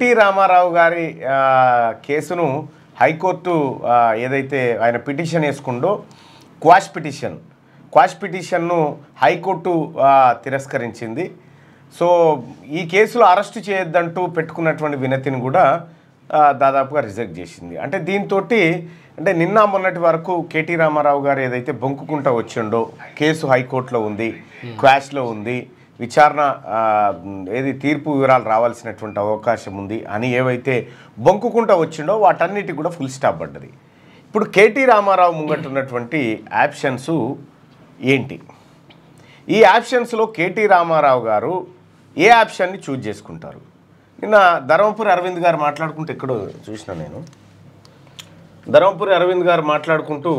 KT Ramarao గారి కేసును high court ఏదైతే ఆయన పిటిషన్ వేసుకుందో క్వాష్ పిటిషన్ను హైకోర్టు తిరస్కరించింది. సో ఈ కేసులో అరెస్టు చేయొద్దంటూ పెట్టుకున్నటువంటి వినతిని కూడా దాదాపుగా రిజెక్ట్ చేసింది. అంటే దీంతో అంటే నిన్న మొన్నటి వరకు కేటీ రామారావు గారు ఏదైతే బొంకుకుంటా వచ్చిండో కేసు హైకోర్టులో ఉంది, క్వాష్లో ఉంది, విచారణ ఏది తీర్పు వివరాలు రావాల్సినటువంటి అవకాశం ఉంది అని ఏవైతే బొంకుకుంటా వచ్చిండో వాటన్నిటికి కూడా ఫుల్ స్టాప్ పడ్డది. ఇప్పుడు కేటీ రామారావు ముంగట్టున్నటువంటి ఆప్షన్స్ ఏంటి? ఈ ఆప్షన్స్లో కేటీ రామారావు గారు ఏ ఆప్షన్ని చూజ్ చేసుకుంటారు? నిన్న ధర్మపురి అరవింద్ గారు మాట్లాడుకుంటూ ఎక్కడో చూసిన నేను, ధర్మపురి అరవింద్ గారు మాట్లాడుకుంటూ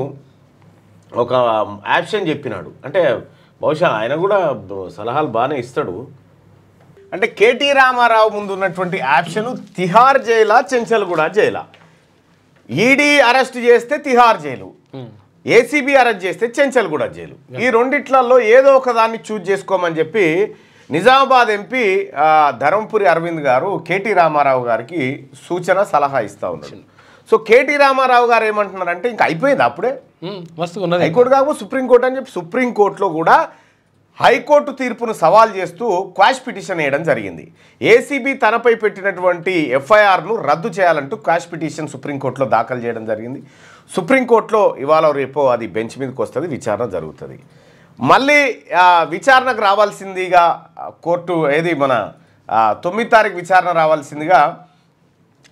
ఒక ఆప్షన్ చెప్పినాడు. అంటే బహుశా ఆయన కూడా సలహాలు బాగానే ఇస్తాడు. అంటే కేటీ రామారావు ముందు ఉన్నటువంటి ఆప్షన్ తిహార్ జైలా చెంచల్గూడ జైలా. ఈడీ అరెస్ట్ చేస్తే తిహార్ జైలు, ఏసీబీ అరెస్ట్ చేస్తే చెంచల్గూడ జైలు. ఈ రెండిట్లలో ఏదో ఒక దాన్ని చూజ్ చేసుకోమని చెప్పి నిజామాబాద్ ఎంపీ ధర్మపురి అరవింద్ గారు కేటీ రామారావు గారికి సూచన సలహా ఇస్తూ ఉన్నారు. సో కేటీ రామారావు గారు ఏమంటున్నారంటే ఇంకా అయిపోయింది అప్పుడే, హైకోర్టు కాకపోతే సుప్రీంకోర్టు అని చెప్పి సుప్రీంకోర్టులో కూడా హైకోర్టు తీర్పును సవాల్ చేస్తూ క్వాష్ పిటిషన్ వేయడం జరిగింది. ఏసీబీ తనపై పెట్టినటువంటి ఎఫ్ఐఆర్ను రద్దు చేయాలంటూ క్వాష్ పిటిషన్ సుప్రీంకోర్టులో దాఖలు చేయడం జరిగింది. సుప్రీంకోర్టులో ఇవాళ రేపో అది బెంచ్ మీదకి వస్తుంది, విచారణ జరుగుతుంది. మళ్ళీ విచారణకు రావాల్సిందిగా కోర్టు ఏది మన 9వ తారీఖు విచారణ రావాల్సిందిగా,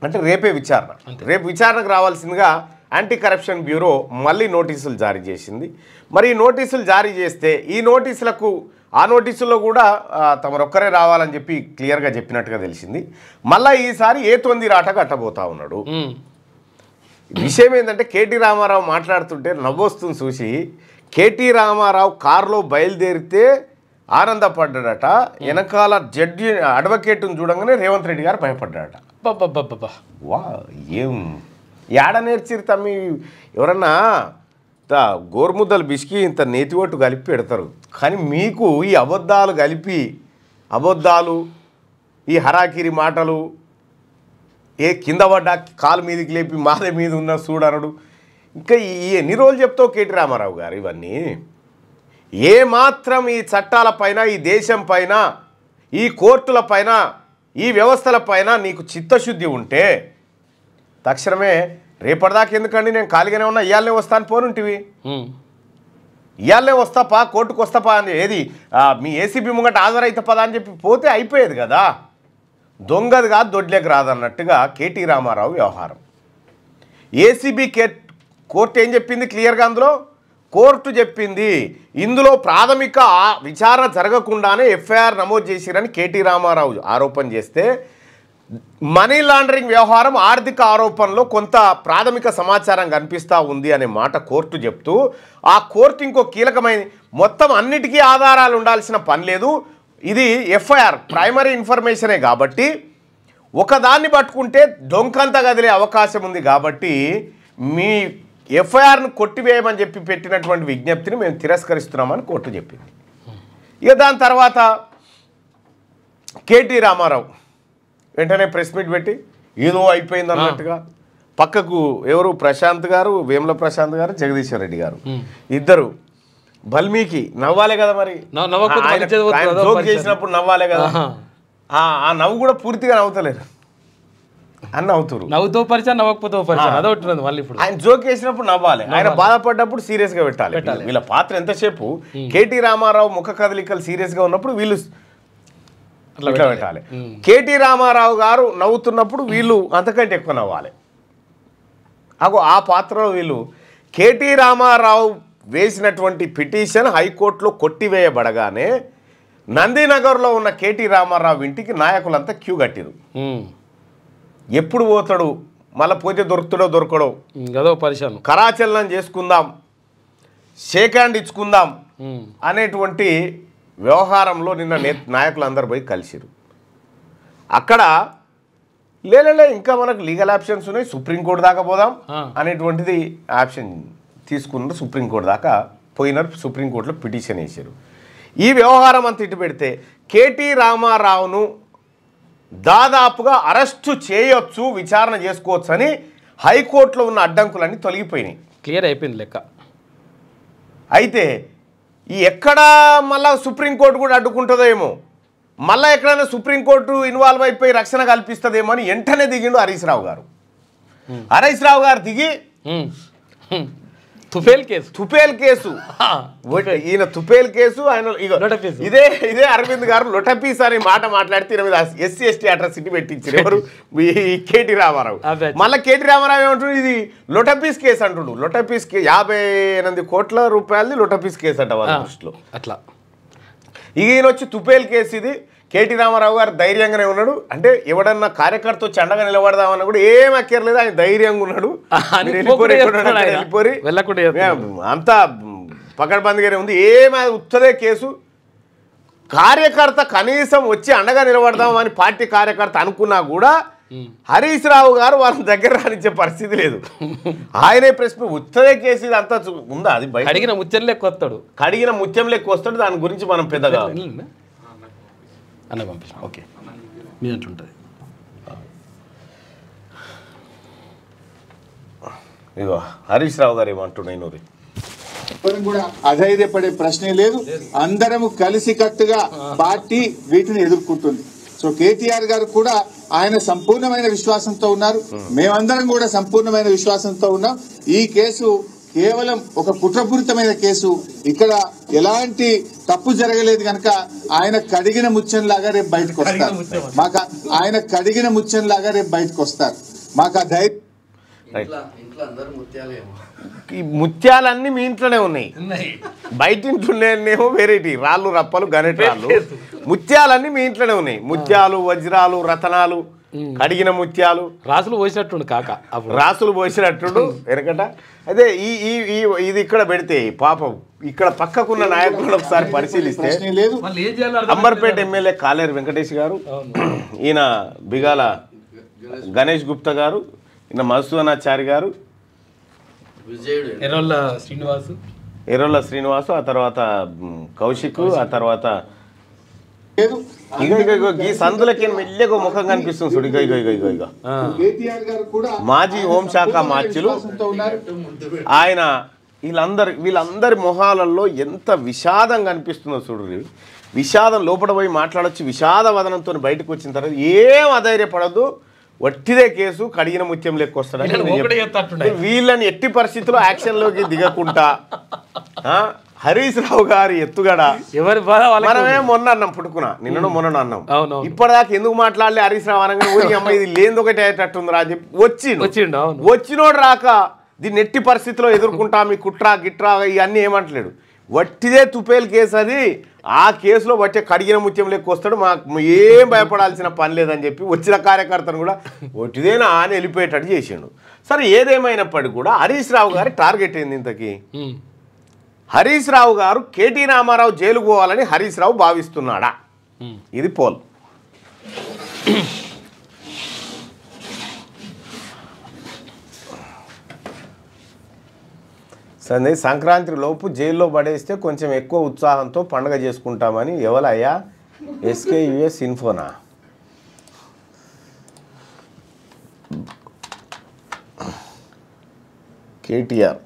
అంటే రేపే విచారణ, రేపు విచారణకు రావాల్సిందిగా యాంటీ కరప్షన్ బ్యూరో మళ్ళీ నోటీసులు జారీ చేసింది. మరి ఈ నోటీసులు జారీ చేస్తే ఈ నోటీసులకు ఆ నోటీసుల్లో కూడా తమరొక్కరే రావాలని చెప్పి క్లియర్గా చెప్పినట్టుగా తెలిసింది. మళ్ళీ ఈసారి ఏ తొందిరాట కట్టబోతా ఉన్నాడు. విషయం ఏంటంటే కేటీ రామారావు మాట్లాడుతుంటే నవ్వొస్తుంది చూసి. కేటీ రామారావు కారులో బయలుదేరితే ఆనందపడ్డాడట, వెనకాల జడ్జి అడ్వకేట్ను చూడంగానే రేవంత్ రెడ్డి గారు భయపడ్డాడట. వా ఏం ఏడ నేర్చిరు తమ్మి, ఎవరన్నా గోరుముద్దలు బిసికి ఇంత నేతివట్టు కలిపి పెడతారు, కానీ మీకు ఈ అబద్ధాలు కలిపి అబద్ధాలు ఈ హరాకిరి మాటలు ఏ కింద పడ్డా కాలు మీదకి లేపి మాదే మీద ఉన్న చూడనడు, ఇంకా ఈ ఎన్ని రోజులు చెప్తావు కేటీ రామారావు గారు? ఇవన్నీ ఏమాత్రం ఈ చట్టాలపైన, ఈ దేశం పైన, ఈ కోర్టుల పైన, ఈ వ్యవస్థల పైన నీకు చిత్తశుద్ధి ఉంటే తక్షణమే రేపటిదాకా ఎందుకండి నేను ఖాళీగానే ఉన్నా, ఇవాళనే వస్తాను పోనుంటివి, ఇవాళనే వస్తాపా కోర్టుకు వస్తాపా అని ఏది మీ ఏసీబీ ముంగట హాజరైతే పదా అని చెప్పి పోతే అయిపోయేది కదా. దొంగది కాదు దొడ్లేకి రాదన్నట్టుగా కేటీ రామారావు వ్యవహారం. ఏసీబీ కోర్టు ఏం చెప్పింది క్లియర్గా? అందులో కోర్టు చెప్పింది ఇందులో ప్రాథమిక విచారణ జరగకుండానే ఎఫ్ఐఆర్ నమోదు చేసిరని కేటీ రామారావు ఆరోపణ చేస్తే, మనీ లాండరింగ్ వ్యవహారం ఆర్థిక ఆరోపణలో కొంత ప్రాథమిక సమాచారం కనిపిస్తూ ఉంది అనే మాట కోర్టు చెప్తూ, ఆ కోర్టు ఇంకో కీలకమైన మొత్తం అన్నిటికీ ఆధారాలు ఉండాల్సిన పని లేదు, ఇది ఎఫ్ఐఆర్ ప్రైమరీ ఇన్ఫర్మేషనే కాబట్టి ఒకదాన్ని పట్టుకుంటే డొంకంతా కదిలే అవకాశం ఉంది కాబట్టి మీ ఎఫ్ఐఆర్ను కొట్టివేయమని చెప్పి పెట్టినటువంటి విజ్ఞప్తిని మేము తిరస్కరిస్తున్నామని కోర్టు చెప్పింది. ఇక దాని తర్వాత కేటీ రామారావు వెంటనే ప్రెస్ మీట్ పెట్టి ఏదో అయిపోయింది అన్నట్టుగా పక్కకు ఎవరు ప్రశాంత్ గారు, వేముల ప్రశాంత్ గారు, జగదీశ్వర్ రెడ్డి గారు ఇద్దరు బల్మీకి నవ్వాలే కదా, మరి జోక్ చేసినప్పుడు నవ్వాలే కదా, ఆ నవ్వు కూడా పూర్తిగా నవ్వుతలేరు అని నవ్వుతారు. నవ్వుతో పరిచయం నవ్వకపోతే పరిచయం అదొకటి. మళ్ళీ ఇప్పుడు ఆయన జోక్ చేసినప్పుడు నవ్వాలి, ఆయన బాధపడ్డప్పుడు సీరియస్ గా పెట్టాలి. వీళ్ళ పాత్ర ఎంతసేపు కేటీ రామారావు ముఖ కదలికలు సీరియస్ గా ఉన్నప్పుడు వీళ్ళు ఇట్లా పెట్టాలి, కేటీ రామారావు గారు నవ్వుతున్నప్పుడు వీళ్ళు అంతకంటే ఎక్కువ నవ్వాలి. ఆ పాత్రలో వీళ్ళు కేటీ రామారావు వేసినటువంటి పిటిషన్ హైకోర్టులో కొట్టివేయబడగానే నందినగర్లో ఉన్న కేటీ రామారావు ఇంటికి నాయకులంతా క్యూ కట్టిరు. ఎప్పుడు పోతాడు, మళ్ళీ పోతే దొరుకుతాడో దొరకడో, అదో పరిశాను కరాచలనం చేసుకుందాం, షేక్ హ్యాండ్ ఇచ్చుకుందాం అనేటువంటి వ్యవహారంలో నిన్న నాయకులు అందరు పోయి కలిసిరు. అక్కడ లేలే ఇంకా మనకు లీగల్ ఆప్షన్స్ ఉన్నాయి, సుప్రీంకోర్టు దాకా పోదాం అనేటువంటిది ఆప్షన్ తీసుకున్నారు. సుప్రీంకోర్టు దాకా పోయినారు, సుప్రీంకోర్టులో పిటిషన్ వేసారు. ఈ వ్యవహారం అంతా ఇటు పెడితే కేటీ రామారావును దాదాపుగా అరెస్టు చేయొచ్చు, విచారణ చేసుకోవచ్చు అని హైకోర్టులో ఉన్న అడ్డంకులన్నీ తొలగిపోయినాయి. క్లియర్ అయిపోయింది లెక్క. అయితే ఈ ఎక్కడ మళ్ళా సుప్రీంకోర్టు కూడా అడ్డుకుంటుందో ఏమో, మళ్ళీ ఎక్కడైనా సుప్రీంకోర్టు ఇన్వాల్వ్ అయిపోయి రక్షణ కల్పిస్తుందేమో అని వెంటనే దిగిండు హరీష్ రావు గారు. హరీష్ రావు గారు దిగి తుఫేల్ కేసు ఈయన తుఫేల్ కేసు, ఆయన ఇదే అరవింద్ గారు లొటపీస్ అనే మాట మాట్లాడితే ఈయన మీద ఎస్సీ ఎస్టీ అట్రాసిటీ పెట్టించారు. ఎవరు? కేటీ రామారావు. మళ్ళీ కేటీ రామారావు ఏమంటుండు, ఇది లొటపీస్ కేసు అంటుండు. లొటపీస్ 58 కోట్ల రూపాయలది లొటపీస్ కేసు అంట వాళ్ళ దృష్టిలో. అట్లా ఈయన వచ్చి తుఫేల్ కేసు ఇది. కేటీ రామారావు గారు ధైర్యంగానే ఉన్నాడు. అంటే ఎవడన్నా కార్యకర్త చండగా నిలబడదామన్నా కూడా ఏం అక్కర్లేదు, ఆయన ధైర్యంగా ఉన్నాడు. అంతా పకడ్బందీగానే ఉంది, ఏమి ఉత్తదే కేసు. కార్యకర్త కనీసం వచ్చి అండగా నిలబడదామని పార్టీ కార్యకర్త అనుకున్నా కూడా హరీష్ రావు గారు వాళ్ళ దగ్గర రానిచ్చే పరిస్థితి లేదు. ఆయనే ప్రశ్న ఉత్తదే కేసు ఇది అంతా ఉందా? అది కడిగిన ముత్యం లెక్క వస్తాడు, కడిగిన ముత్యం లెక్క వస్తాడు. దాని గురించి మనం పెద్దగా అన్న పంపించాం. ఓకే, మీ అట్లుంటుంది. ఇగో హరీష్ రావు గారు ఏమంటున్నాయి, కూడా అధైర్యపడే ప్రశ్నే లేదు. అందరము కలిసి కట్టుగా పార్టీ వీటిని ఎదుర్కొంటుంది. సో కేటీఆర్ గారు కూడా ఆయన సంపూర్ణమైన విశ్వాసంతో ఉన్నారు, మేమందరం కూడా సంపూర్ణమైన విశ్వాసంతో ఉన్నాం. ఈ కేసు కేవలం ఒక కుట్రపూరితమైన కేసు, ఇక్కడ ఎలాంటి తప్పు జరగలేదు కనుక ఆయన కడిగిన ముత్యంలాగా రేపు బయటకు వస్తారు. మాకు ఆయన కడిగిన ముత్యంలాగా రేపు బయటకు వస్తారు. మాకు ఆ ధైర్యం. ఈ ముత్యాలన్నీ మీ ఇంట్లోనే ఉన్నాయి, బయట ఇంట్లోనేమో వెరైటీ రాళ్ళు రప్పలు గణెట్ రాళ్ళు. ముత్యాలన్నీ మీ ఇంట్లోనే ఉన్నాయి. ముత్యాలు, వజ్రాలు, రతనాలు, కడిగిన ముత్యాలు. రాసులు పోసినట్టుండు కాక, రాసులు పోసినట్టుండు వెనకట. అదే ఇది ఇక్కడ పెడితే పాపం ఇక్కడ పక్కకున్న నాయకులను ఒకసారి పరిశీలిస్తే అంబర్పేట ఎమ్మెల్యే కాలేరు వెంకటేష్ గారు, ఈయన బిగాల గణేష్ గుప్తా గారు, ఈయన మధుసూదనాచారి గారు, ఎర్రొల్ల శ్రీనివాసు, ఆ తర్వాత కౌశిక్, ఆ తర్వాత ఈ సందులకి మెల్లగా ముఖం కనిపిస్తుంది చూడు. ఇగ మాజీ హోంశాఖ మార్చులు ఆయన. వీళ్ళందరి మొహాలలో ఎంత విషాదం కనిపిస్తుందో చూడు. విషాదం లోపల పోయి మాట్లాడొచ్చు. విషాద వదనంతో బయటకు వచ్చిన తర్వాత ఏం అధైర్యపడద్దు, వట్టిదే కేసు, కడిగిన ముత్యం లెక్క వస్తాడు. వీళ్ళని ఎట్టి పరిస్థితుల్లో యాక్షన్లోకి దిగకుండా హరీష్ రావు గారి ఎత్తుగడ మనమే మొన్న అన్నాం, పుట్టుకున్నా నిన్నను మొన్న అన్నాం. ఇప్పటిదాకా ఎందుకు మాట్లాడలే హరీష్ రావు అనగానే అమ్మాయి ఇది లేని ఒకటి అయ్యేటట్టుంది రా అని చెప్పి వచ్చినోడు రాక దీన్ని ఎట్టి పరిస్థితిలో ఎదుర్కొంటా, మీ కుట్రా గిట్రా ఇవన్నీ ఏమంటలేడు. వట్టిదే తుపేల్ కేసు అది. ఆ కేసులో వచ్చే కడిగిన ముత్యం లెక్క వస్తాడు, మాకు ఏం భయపడాల్సిన పని లేదని చెప్పి వచ్చిన కార్యకర్తను కూడా వట్టిదేనా అని వెళ్ళిపోయేటట్టు చేసిండు. సరే, ఏదేమైనప్పటికీ కూడా హరీష్ రావు గారి టార్గెట్ ఏంది ఇంతకీ? హరీష్ రావు గారు కేటీ రామారావు జైలుకు పోవాలని హరీష్ రావు భావిస్తున్నాడా? ఇది పోల్. సరే, సంక్రాంతి లోపు జైల్లో పడేస్తే కొంచెం ఎక్కువ ఉత్సాహంతో పండుగ చేసుకుంటామని ఎవరయ్యా? ఎస్కేయుఎస్ ఇన్ఫోనా? కేటీఆర్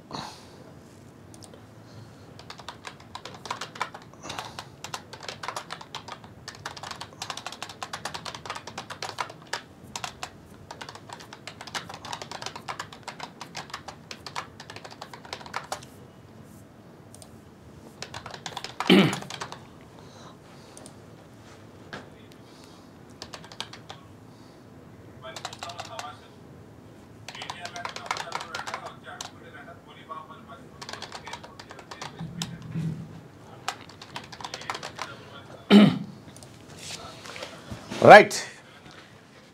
రైట్.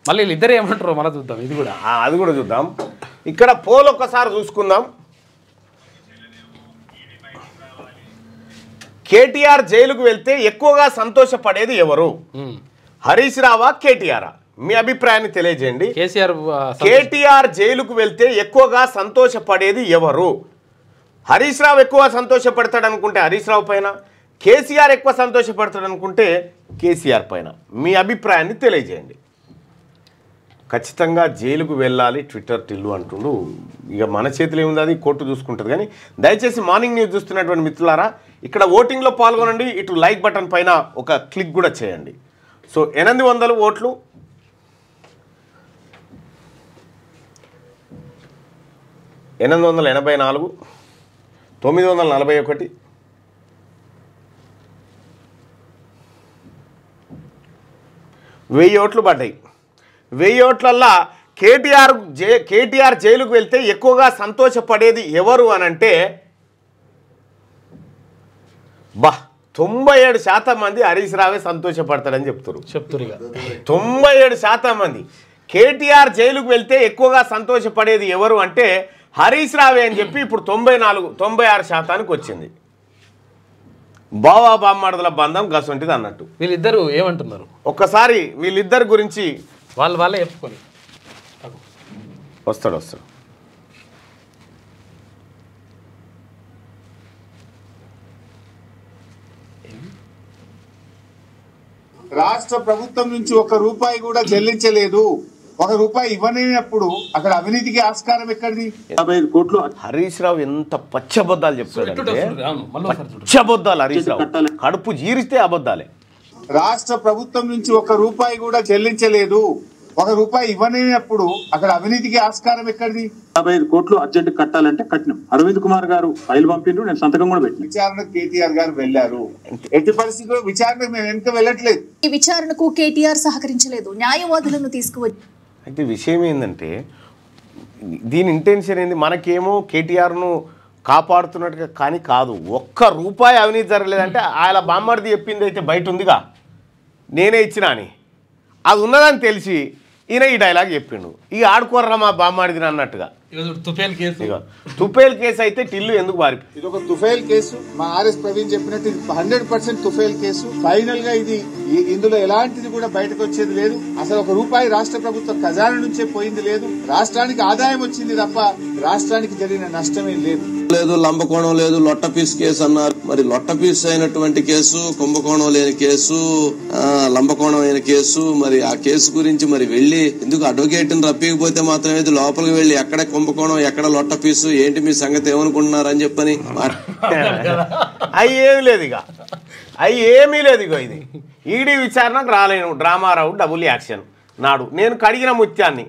మళ్ళీ వీళ్ళిద్దరు ఏమంటారు మళ్ళీ చూద్దాం. ఇది కూడా అది కూడా చూద్దాం. ఇక్కడ పోల్ ఒక్కసారి చూసుకుందాం. కేటీఆర్ జైలుకు వెళ్తే ఎక్కువగా సంతోషపడేది ఎవరు? హరీష్ రావా, కేటీఆరా? మీ అభిప్రాయాన్ని తెలియజేయండి. కేటీఆర్ జైలుకు వెళ్తే ఎక్కువగా సంతోషపడేది ఎవరు? హరీష్ రావు ఎక్కువ సంతోషపడతాడు అనుకుంటే హరీష్ రావు పైన, కేసీఆర్ ఎక్కువ సంతోషపడతాడు అనుకుంటే కేసీఆర్ పైన. మీ అభిప్రాయాన్ని తెలియజేయండి. ఖచ్చితంగా జైలుకు వెళ్ళాలి ట్విట్టర్ టిల్లు అంటుండు. ఇక మన చేతిలో ఏముంది, అది కోర్టు చూసుకుంటుంది. కానీ దయచేసి మార్నింగ్ న్యూస్ చూస్తున్నటువంటి మిత్రులారా, ఇక్కడ ఓటింగ్లో పాల్గొనండి. ఇటు లైక్ బటన్ పైన ఒక క్లిక్ కూడా చేయండి. సో 800 ఓట్లు, 884, 941, 1000 ఓట్లు పడ్డాయి. 1000 ఓట్లల్లా కేటీఆర్ జైలుకు వెళ్తే ఎక్కువగా సంతోషపడేది ఎవరు అనంటే 97% మంది హరీష్ రావే సంతోషపడతాడని చెప్తారు. 97% మంది కేటీఆర్ జైలుకు వెళ్తే ఎక్కువగా సంతోషపడేది ఎవరు అంటే హరీష్ రావే అని చెప్పి ఇప్పుడు 96% వచ్చింది. బావా బామ్మాడుల బంధం గసంటిది అన్నట్టు. వీళ్ళిద్దరు ఏమంటున్నారు ఒక్కసారి వీళ్ళిద్దరి గురించి వాళ్ళే చెప్పుకొని వస్తాడు. రాష్ట్ర ప్రభుత్వం నుంచి 1 రూపాయి కూడా చెల్లించలేదు. 1 రూపాయి ఇవ్వలేనప్పుడు అక్కడ అవినీతికి ఆస్కారం ఎక్కడిది? 55 కోట్లు. హరీష్ రావు ఎంత పచ్చబద్దాలు చెప్తాడంటే, పచ్చబద్దాలు హరీష్ రావు, కడుపు జీరిస్తే అబద్ధాలే. రాష్ట్ర ప్రభుత్వం నుంచి 1 రూపాయి కూడా చెల్లించలేదు. 1 రూపాయి ఇవ్వలేనప్పుడు అక్కడ అవినీతికి ఆస్కారం ఎక్కడిది? 55 కోట్లు అర్జెంట్ కట్టాలంటే కట్టినాం. అరవింద్ కుమార్ గారు ఫైల్ పంపిండ్రు, నేను సంతకం కూడా పెట్టిన. విచారణకు కేటీఆర్ గారు వెళ్లారు. ఎట్టి పరిస్థితుల్లో విచారణకు మేము వెనుక వెళ్ళట్లేదు. ఈ విచారణకు కేటీఆర్ సహకరించలేదు, న్యాయవాదులను తీసుకువచ్చి. అయితే విషయం ఏంటంటే, దీని ఇంటెన్షన్ ఏంది, మనకేమో కేటీఆర్ను కాపాడుతున్నట్టుగా కానీ కాదు. 1 రూపాయి అవినీతి జరగలేదంటే ఆయన బామ్మడిది చెప్పింది అయితే బయట ఉందిగా, నేనే ఇచ్చినా అని, అది ఉన్నదని తెలిసి ఈయన ఈ డైలాగ్ చెప్పిండు. ఇక ఆడుకోర్రా మా బామ్మడిది అన్నట్టుగా. తుఫేల్ కేసు అయితే టిల్లు ఎందుకు బారి, ఇది ఒక తుఫేల్ కేసు. మా ఆర్ఎస్ ప్రవీణ్ చెప్పినట్టు ఇది 100% తుఫేల్ కేసు. ఫైనల్ గా ఇందులో ఎలాంటిది కూడా బయటకు వచ్చేది లేదు. అసలు 1 రూపాయి రాష్ట్ర ప్రభుత్వ ఖజానా నుంచే పోయింది లేదు. రాష్ట్రానికి ఆదాయం వచ్చింది తప్ప రాష్ట్రానికి జరిగిన నష్టమేం లేదు. లంబకోణం లేదు, లొట్ట పీస్ కేసు అన్నారు. మరి లొట్ట పీస్ అయినటువంటి కేసు, కుంభకోణం లేని కేసు, లంబకోణం అయిన కేసు. మరి ఆ కేసు గురించి మరి వెళ్లి ఎందుకు అడ్వకేట్ ని రప్పికపోతే మాత్రం ఏది లోపలికి వెళ్లి ఎక్కడ కుంభకోణం ఎక్కడ లొట్ట పీసు ఏంటి మీ సంగతి ఏమనుకుంటున్నారు అని చెప్పని అవి ఏమి లేదు. ఏమీ లేదు. ఇది ఈడీ విచారణకు రాలేను. డ్రామారావు డబుల్ యాక్షన్ నాడు. నేను కడిగిన ముత్యాన్ని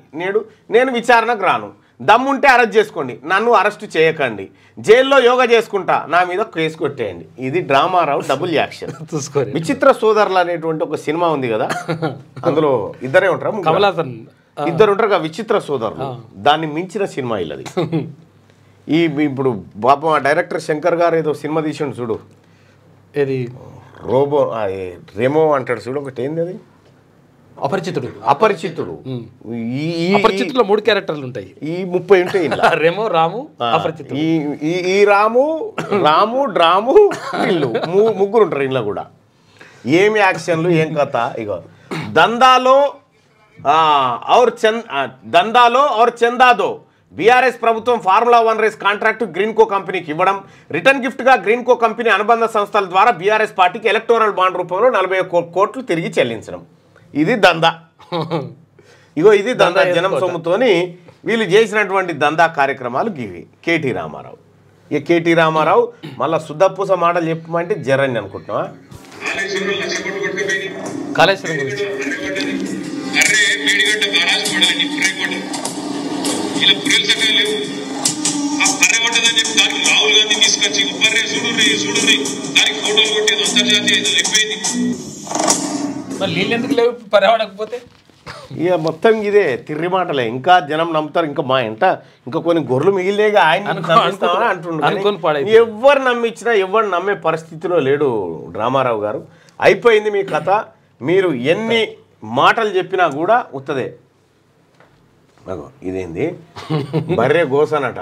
నేను విచారణకు రాను. దమ్ముంటే అరెస్ట్ చేసుకోండి, నన్ను అరెస్ట్ చేయకండి, జైల్లో యోగా చేసుకుంటా, నా మీద కేసు కొట్టేయండి. ఇది డ్రామారావు డబుల్ యాక్షన్. విచిత్ర సోదరులు అనేటువంటి ఒక సినిమా ఉంది కదా, అందులో ఇద్దరే ఉంటారు, ఇద్దరు ఉంటారు కదా విచిత్ర సోదరులు. దాన్ని మించిన సినిమా ఇల్లది. ఇప్పుడు పాపం డైరెక్టర్ శంకర్ గారు ఏదో సినిమా తీసిండు చూడు, ఏది రెమో అంటాడు చూడు, ఒకటి ఏంది అది, అపరిచితుడు. అపరిచితుడు 3 క్యారెక్టర్లు ఉంటాయి. ఈ 30 ఉంటాయి. రెమో, రాము, అపరిచితుడు. ఈ రాము డ్రాము వీళ్ళు 3 ఉంటారు ఇంట్లో కూడా. ఏమి యాక్షన్లు, ఏం కథ. ఇగో దందాలో ఔర్ చందాదో బీఆర్ఎస్ ప్రభుత్వం ఫార్ములా 1 రేస్ కాంట్రాక్టు గ్రీన్కో కంపెనీకి ఇవ్వడం, రిటర్న్ గిఫ్ట్గా గ్రీన్కో కంపెనీ అనుబంధ సంస్థల ద్వారా బీఆర్ఎస్ పార్టీకి ఎలక్టోరల్ బాండ్ రూపంలో 40 కోట్లు తిరిగి చెల్లించడం. ఇది దందా. ఇది దందా. జనం సొమ్ముతోని వీళ్ళు చేసినటువంటి దందా కార్యక్రమాలు గివి. కేటీ రామారావు. కేటీ రామారావు మళ్ళీ శుద్ధపూస మాటలు చెప్పమంటే జరని అనుకుంటున్నావా? కాళేశ్వరం గురించి నీళ్ళు ఎందుకు లేవు పర్యావడకపోతే? ఇక మొత్తం ఇదే తిర్రి మాటలే. ఇంకా జనం నమ్ముతారు. ఇంకా మా ఇంట ఇంకా కొన్ని గొర్రెలు మిగిలినాయిగా ఆయన అంటుండ్రు. ఎవరు నమ్మించినా ఎవరు నమ్మే పరిస్థితిలో లేడు డ్రామారావు గారు. అయిపోయింది మీ కథ. మీరు ఎన్ని మాటలు చెప్పినా కూడా ఉత్తదే. ఇదేంది బర్రె గోసనట.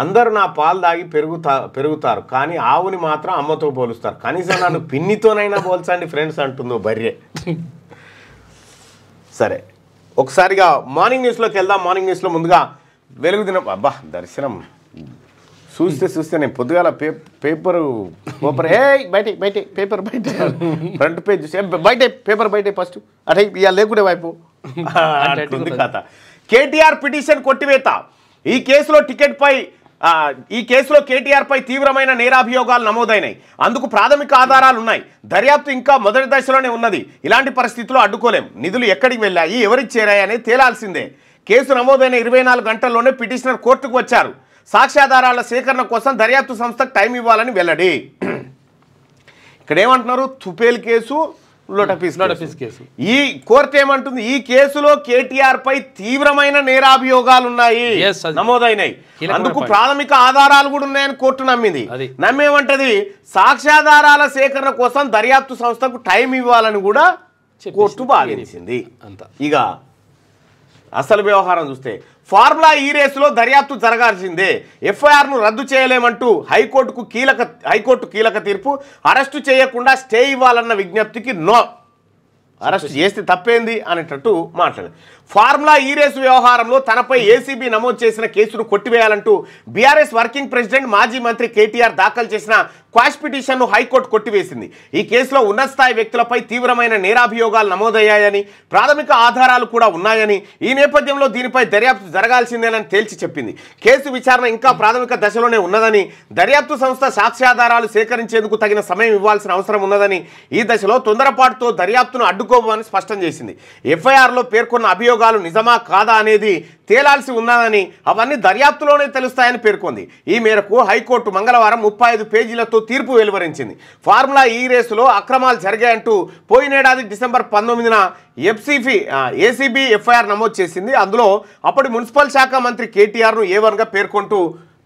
అందరూ నా పాలు దాగి పెరుగుతారు, కానీ ఆవుని మాత్రం అమ్మతో పోలుస్తారు. కనీసం నన్ను పిన్నితోనైనా పోల్చండి ఫ్రెండ్స్ అంటుందో బర్రె. సరే, ఒకసారిగా మార్నింగ్ న్యూస్లోకి వెళ్దాం. మార్నింగ్ న్యూస్లో ముందుగా వెలుగుదినం. అబ్బా దర్శనం చూస్తే నేను పొద్దుగాల పేపర్ బయట పేపర్ బయట ఫ్రంట్ పేజ్ బయట పేపర్ బయట ఫస్ట్ అటే ఇవాళ లేకుంటే వైపు అంటుంది కథ. కేటీఆర్ పిటిషన్ కొట్టివేత. ఈ కేసులో కేటీఆర్ పై తీవ్రమైన నేరాభియోగాలు నమోదైనాయి. అందుకు ప్రాథమిక ఆధారాలు ఉన్నాయి. దర్యాప్తు ఇంకా మొదటి దశలోనే ఉన్నది. ఇలాంటి పరిస్థితుల్లో అడ్డుకోలేం. నిధులు ఎక్కడికి వెళ్ళాయి, ఎవరికి చేరాయి అనేది తేలాల్సిందే. కేసు నమోదైన 24 గంటల్లోనే పిటిషనర్ కోర్టుకు వచ్చారు. సాక్ష్యాధారాల సేకరణ కోసం దర్యాప్తు సంస్థకు టైం ఇవ్వాలని వెల్లడి. ఇక్కడ ఏమంటున్నారు, తుపేల్ కేసు, లోటపీస్ కేసు. ఈ కోర్టు ఏమంటుంది, ఈ కేసులో కేటీఆర్ పై తీవ్రమైన నేరాభియోగాలు ఉన్నాయి, నమోదైనాయి. అందుకు ప్రాథమిక ఆధారాలు కూడా ఉన్నాయని కోర్టు నమ్మింది. నమ్మేమంటది, సాక్ష్యాధారాల సేకరణ కోసం దర్యాప్తు సంస్థకు టైం ఇవ్వాలని కూడా కోర్టు భావించింది. ఇక అసలు వ్యవహారం చూస్తే ఫార్ములా ఈ రేసులో దర్యాప్తు జరగాల్సిందే. ఎఫ్ఐఆర్ను రద్దు చేయలేమంటూ హైకోర్టు కీలక తీర్పు. అరెస్టు చేయకుండా స్టే ఇవ్వాలన్న విజ్ఞప్తికి నో. అరెస్ట్ చేస్తే తప్పేంది అనేటట్టు మాట్లాడారు. ఫార్ములా ఈ రేసు వ్యవహారంలో తనపై ఏసీబీ నమోదు చేసిన కేసును కొట్టివేయాలంటూ బీఆర్ఎస్ వర్కింగ్ ప్రెసిడెంట్ మాజీ మంత్రి కేటీఆర్ దాఖలు చేసిన క్వాష్ పిటిషన్ను హైకోర్టు కొట్టివేసింది. ఈ కేసులో ఉన్నత స్థాయి వ్యక్తులపై తీవ్రమైన నేరాభియోగాలు నమోదయ్యాయని, ప్రాథమిక ఆధారాలు కూడా ఉన్నాయని, ఈ నేపథ్యంలో దీనిపై దర్యాప్తు జరగాల్సిందేనని తేల్చి చెప్పింది. కేసు విచారణ ఇంకా ప్రాథమిక దశలోనే ఉన్నదని, దర్యాప్తు సంస్థ సాక్ష్యాధారాలు సేకరించేందుకు తగిన సమయం ఇవ్వాల్సిన అవసరం ఉన్నదని, ఈ దశలో తొందరపాటుతో దర్యాప్తును అడ్డుకోవని స్పష్టం చేసింది. ఎఫ్ఐఆర్లో పేర్కొన్న అభియోగాలు నిజమా కాదా అనేది తేలాల్సి ఉన్నదని, అవన్నీ దర్యాప్తులోనే తెలుస్తాయని పేర్కొంది. ఈ మేరకు హైకోర్టు మంగళవారం 35 పేజీలతో తీర్పు వెలువరించింది. ఫార్ములా ఈ రేసులో అక్రమాలు జరిగాయంటూ పోయినేడాది డిసెంబర్ 19న ఏసీబీ ఎఫ్ఐఆర్ నమోదు చేసింది. అందులో అప్పటి మున్సిపల్ శాఖ మంత్రి కేటీఆర్ను A1గా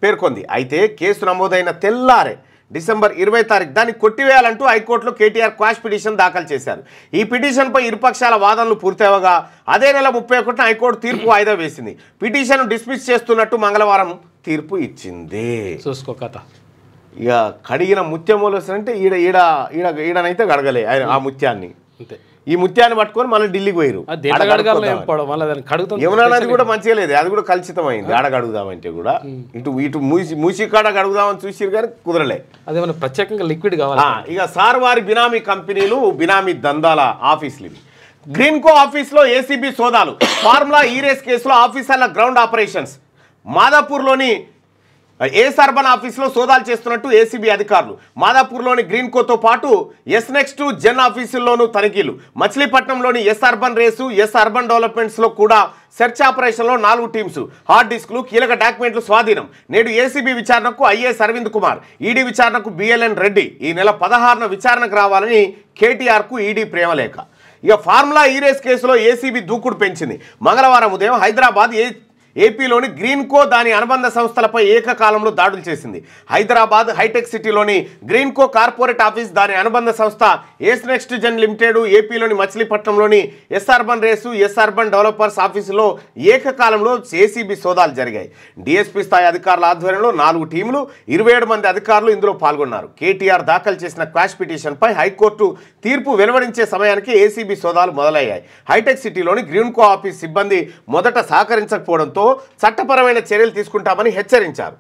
పేర్కొంది. అయితే కేసు నమోదైన తెల్లారే డిసెంబర్ 20 తారీఖు దాన్ని కొట్టివేయాలంటూ హైకోర్టులో కేటీఆర్ క్వాష్ పిటిషన్ దాఖలు చేశారు. ఈ పిటిషన్పై ఇరుపక్షాల వాదనలు పూర్తవగా అదే నెల 31న హైకోర్టు తీర్పు వాయిదా వేసింది. పిటిషన్ డిస్మిస్ చేస్తున్నట్టు మంగళవారం తీర్పు ఇచ్చింది. చూసుకో కథ. ఇక కడిగిన ముత్యములు వస్తారంటే ఈడనైతే గడగలే ఆ ముత్యాన్ని. అంతే. ఈ ముత్యాన్ని పట్టుకొని మళ్ళీ ఢిల్లీకి పోయారు. యమునా నది కూడా మంచిగా లేదు, అది కూడా కలుషితమైంది. ఆడగడుగుదామంటే కూడా ఇటు మూసికాడ గడుగుదామని చూసిరు కానీ కుదరలే. అదేమన్నా ప్రత్యేకంగా లిక్విడ్ కావాలి. ఇక సార్ వారి బినామీ కంపెనీలు, బినామీ దందాల ఆఫీసులు ఇవి. గ్రీన్కో ఆఫీస్లో ఏసీబీ సోదాలు. ఫార్ములా ఈ రేస్ కేసులో ఆఫీసర్ల గ్రౌండ్ ఆపరేషన్స్. మాదాపూర్లోని ఏఎస్ అర్బన్ ఆఫీసులో సోదాలు చేస్తున్నట్టు ఏసీబీ అధికారులు. మాదాపూర్లోని గ్రీన్కోతో పాటు ఎస్ నెక్స్ట్ జెన్ ఆఫీసుల్లోనూ తనిఖీలు. మచిలీపట్నంలోని S urban race, S urban డెవలప్మెంట్స్లో కూడా సెర్చ్ ఆపరేషన్లో 4 టీమ్స్. హార్డ్ డిస్కులు, కీలక డాక్యుమెంట్లు స్వాధీనం. నేడు ఏసీబీ విచారణకు ఐఏఎస్ అరవింద్ కుమార్, ఈడీ విచారణకు బిఎల్ఎన్ రెడ్డి. ఈ నెల 16న విచారణకు రావాలని కేటీఆర్కు ఈడీ ప్రేమలేఖ. ఇక ఫార్ములా ఈ రేస్ కేసులో ఏసీబీ దూకుడు పెంచింది. మంగళవారం ఉదయం హైదరాబాద్ ఏపీలోని గ్రీన్కో దాని అనుబంధ సంస్థలపై ఏకకాలంలో దాడులు చేసింది. హైదరాబాద్ హైటెక్ సిటీలోని గ్రీన్కో కార్పొరేట్ ఆఫీస్, దాని అనుబంధ సంస్థ ఎస్ నెక్స్ట్ జెన్ లిమిటెడ్, ఏపీలోని మచిలీపట్నంలోని S urban race, S urban developers ఆఫీసులో ఏకకాలంలో ఏసీబీ సోదాలు జరిగాయి. డిఎస్పీ స్థాయి అధికారుల ఆధ్వర్యంలో 4 టీములు, 27 మంది అధికారులు ఇందులో పాల్గొన్నారు. కేటీఆర్ దాఖలు చేసిన క్వాష్ పిటిషన్పై హైకోర్టు తీర్పు వెలువరించే సమయానికి ఏసీబీ సోదాలు మొదలయ్యాయి. హైటెక్ సిటీలోని గ్రీన్కో ఆఫీస్ సిబ్బంది మొదట సహకరించకపోవడంతో చట్టపరమైన చర్యలు తీసుకుంటామని హెచ్చరించారు.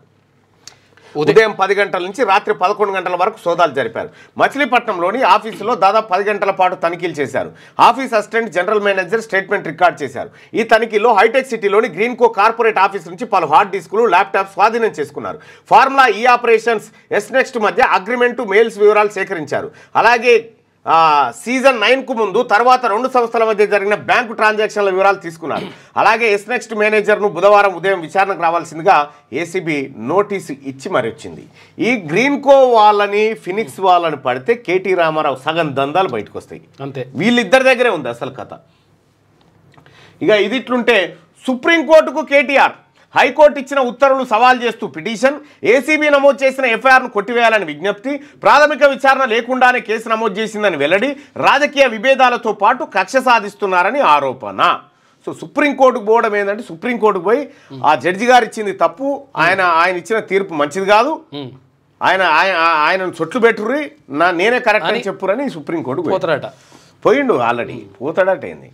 ఉదయం 10 గంటల నుంచి రాత్రి 11 గంటల వరకు సోదాలు జరిపారు. మచిలీపట్నంలోని ఆఫీసులో దాదాపు 10 గంటల పాటు తనిఖీలు చేశారు. Office assistant general manager statement record చేశారు. ఈ తనిఖీలో హైటెక్ సిటీలోని గ్రీన్కో కార్పొరేట్ ఆఫీస్ నుంచి పలు హార్డ్ డిస్కులు, ల్యాప్టాప్ స్వాధీనం చేసుకున్నారు. ఫార్ములా ఈ ఆపరేషన్స్, ఎస్ నెక్స్ట్ మధ్య అగ్రిమెంటు, మెయిల్స్ వివరాలు సేకరించారు. అలాగే సీజన్ 9కు ముందు తర్వాత 2 సంస్థల మధ్య జరిగిన బ్యాంకు ట్రాన్సాక్షన్ల వివరాలు తీసుకున్నారు. అలాగే ఎస్ నెక్స్ట్ మేనేజర్ను బుధవారం ఉదయం విచారణకు రావాల్సిందిగా ఏసీబీ నోటీసు ఇచ్చి మరొచ్చింది. ఈ గ్రీన్కో వాళ్ళని, ఫినిక్స్ వాళ్ళని పడితే కేటీ రామారావు సగం దందాలు బయటకు వస్తాయి. అంతే. వీళ్ళిద్దరి దగ్గరే ఉంది అసలు కథ. ఇక ఇది ఇట్లుంటే సుప్రీంకోర్టుకు కేటీఆర్. హైకోర్టు ఇచ్చిన ఉత్తర్వులు సవాల్ చేస్తూ పిటిషన్. ఏసీబీ నమోదు చేసిన ఎఫ్ఐఆర్ను కొట్టివేయాలని విజ్ఞప్తి. ప్రాథమిక విచారణ లేకుండానే కేసు నమోదు చేసిందని వెల్లడి. రాజకీయ విభేదాలతో పాటు కక్ష సాధిస్తున్నారని ఆరోపణ. సో సుప్రీంకోర్టుకు పోవడం ఏంటంటే, సుప్రీంకోర్టుకు పోయి ఆ జడ్జి గారు ఇచ్చింది తప్పు, ఆయన ఇచ్చిన తీర్పు మంచిది కాదు, ఆయనను చొట్లు పెట్టుర్రి, నేనే కరెక్ట్ అని చెప్పురని సుప్రీంకోర్టుకు పోయిండు. ఆల్రెడీ పోతాడట. ఏంది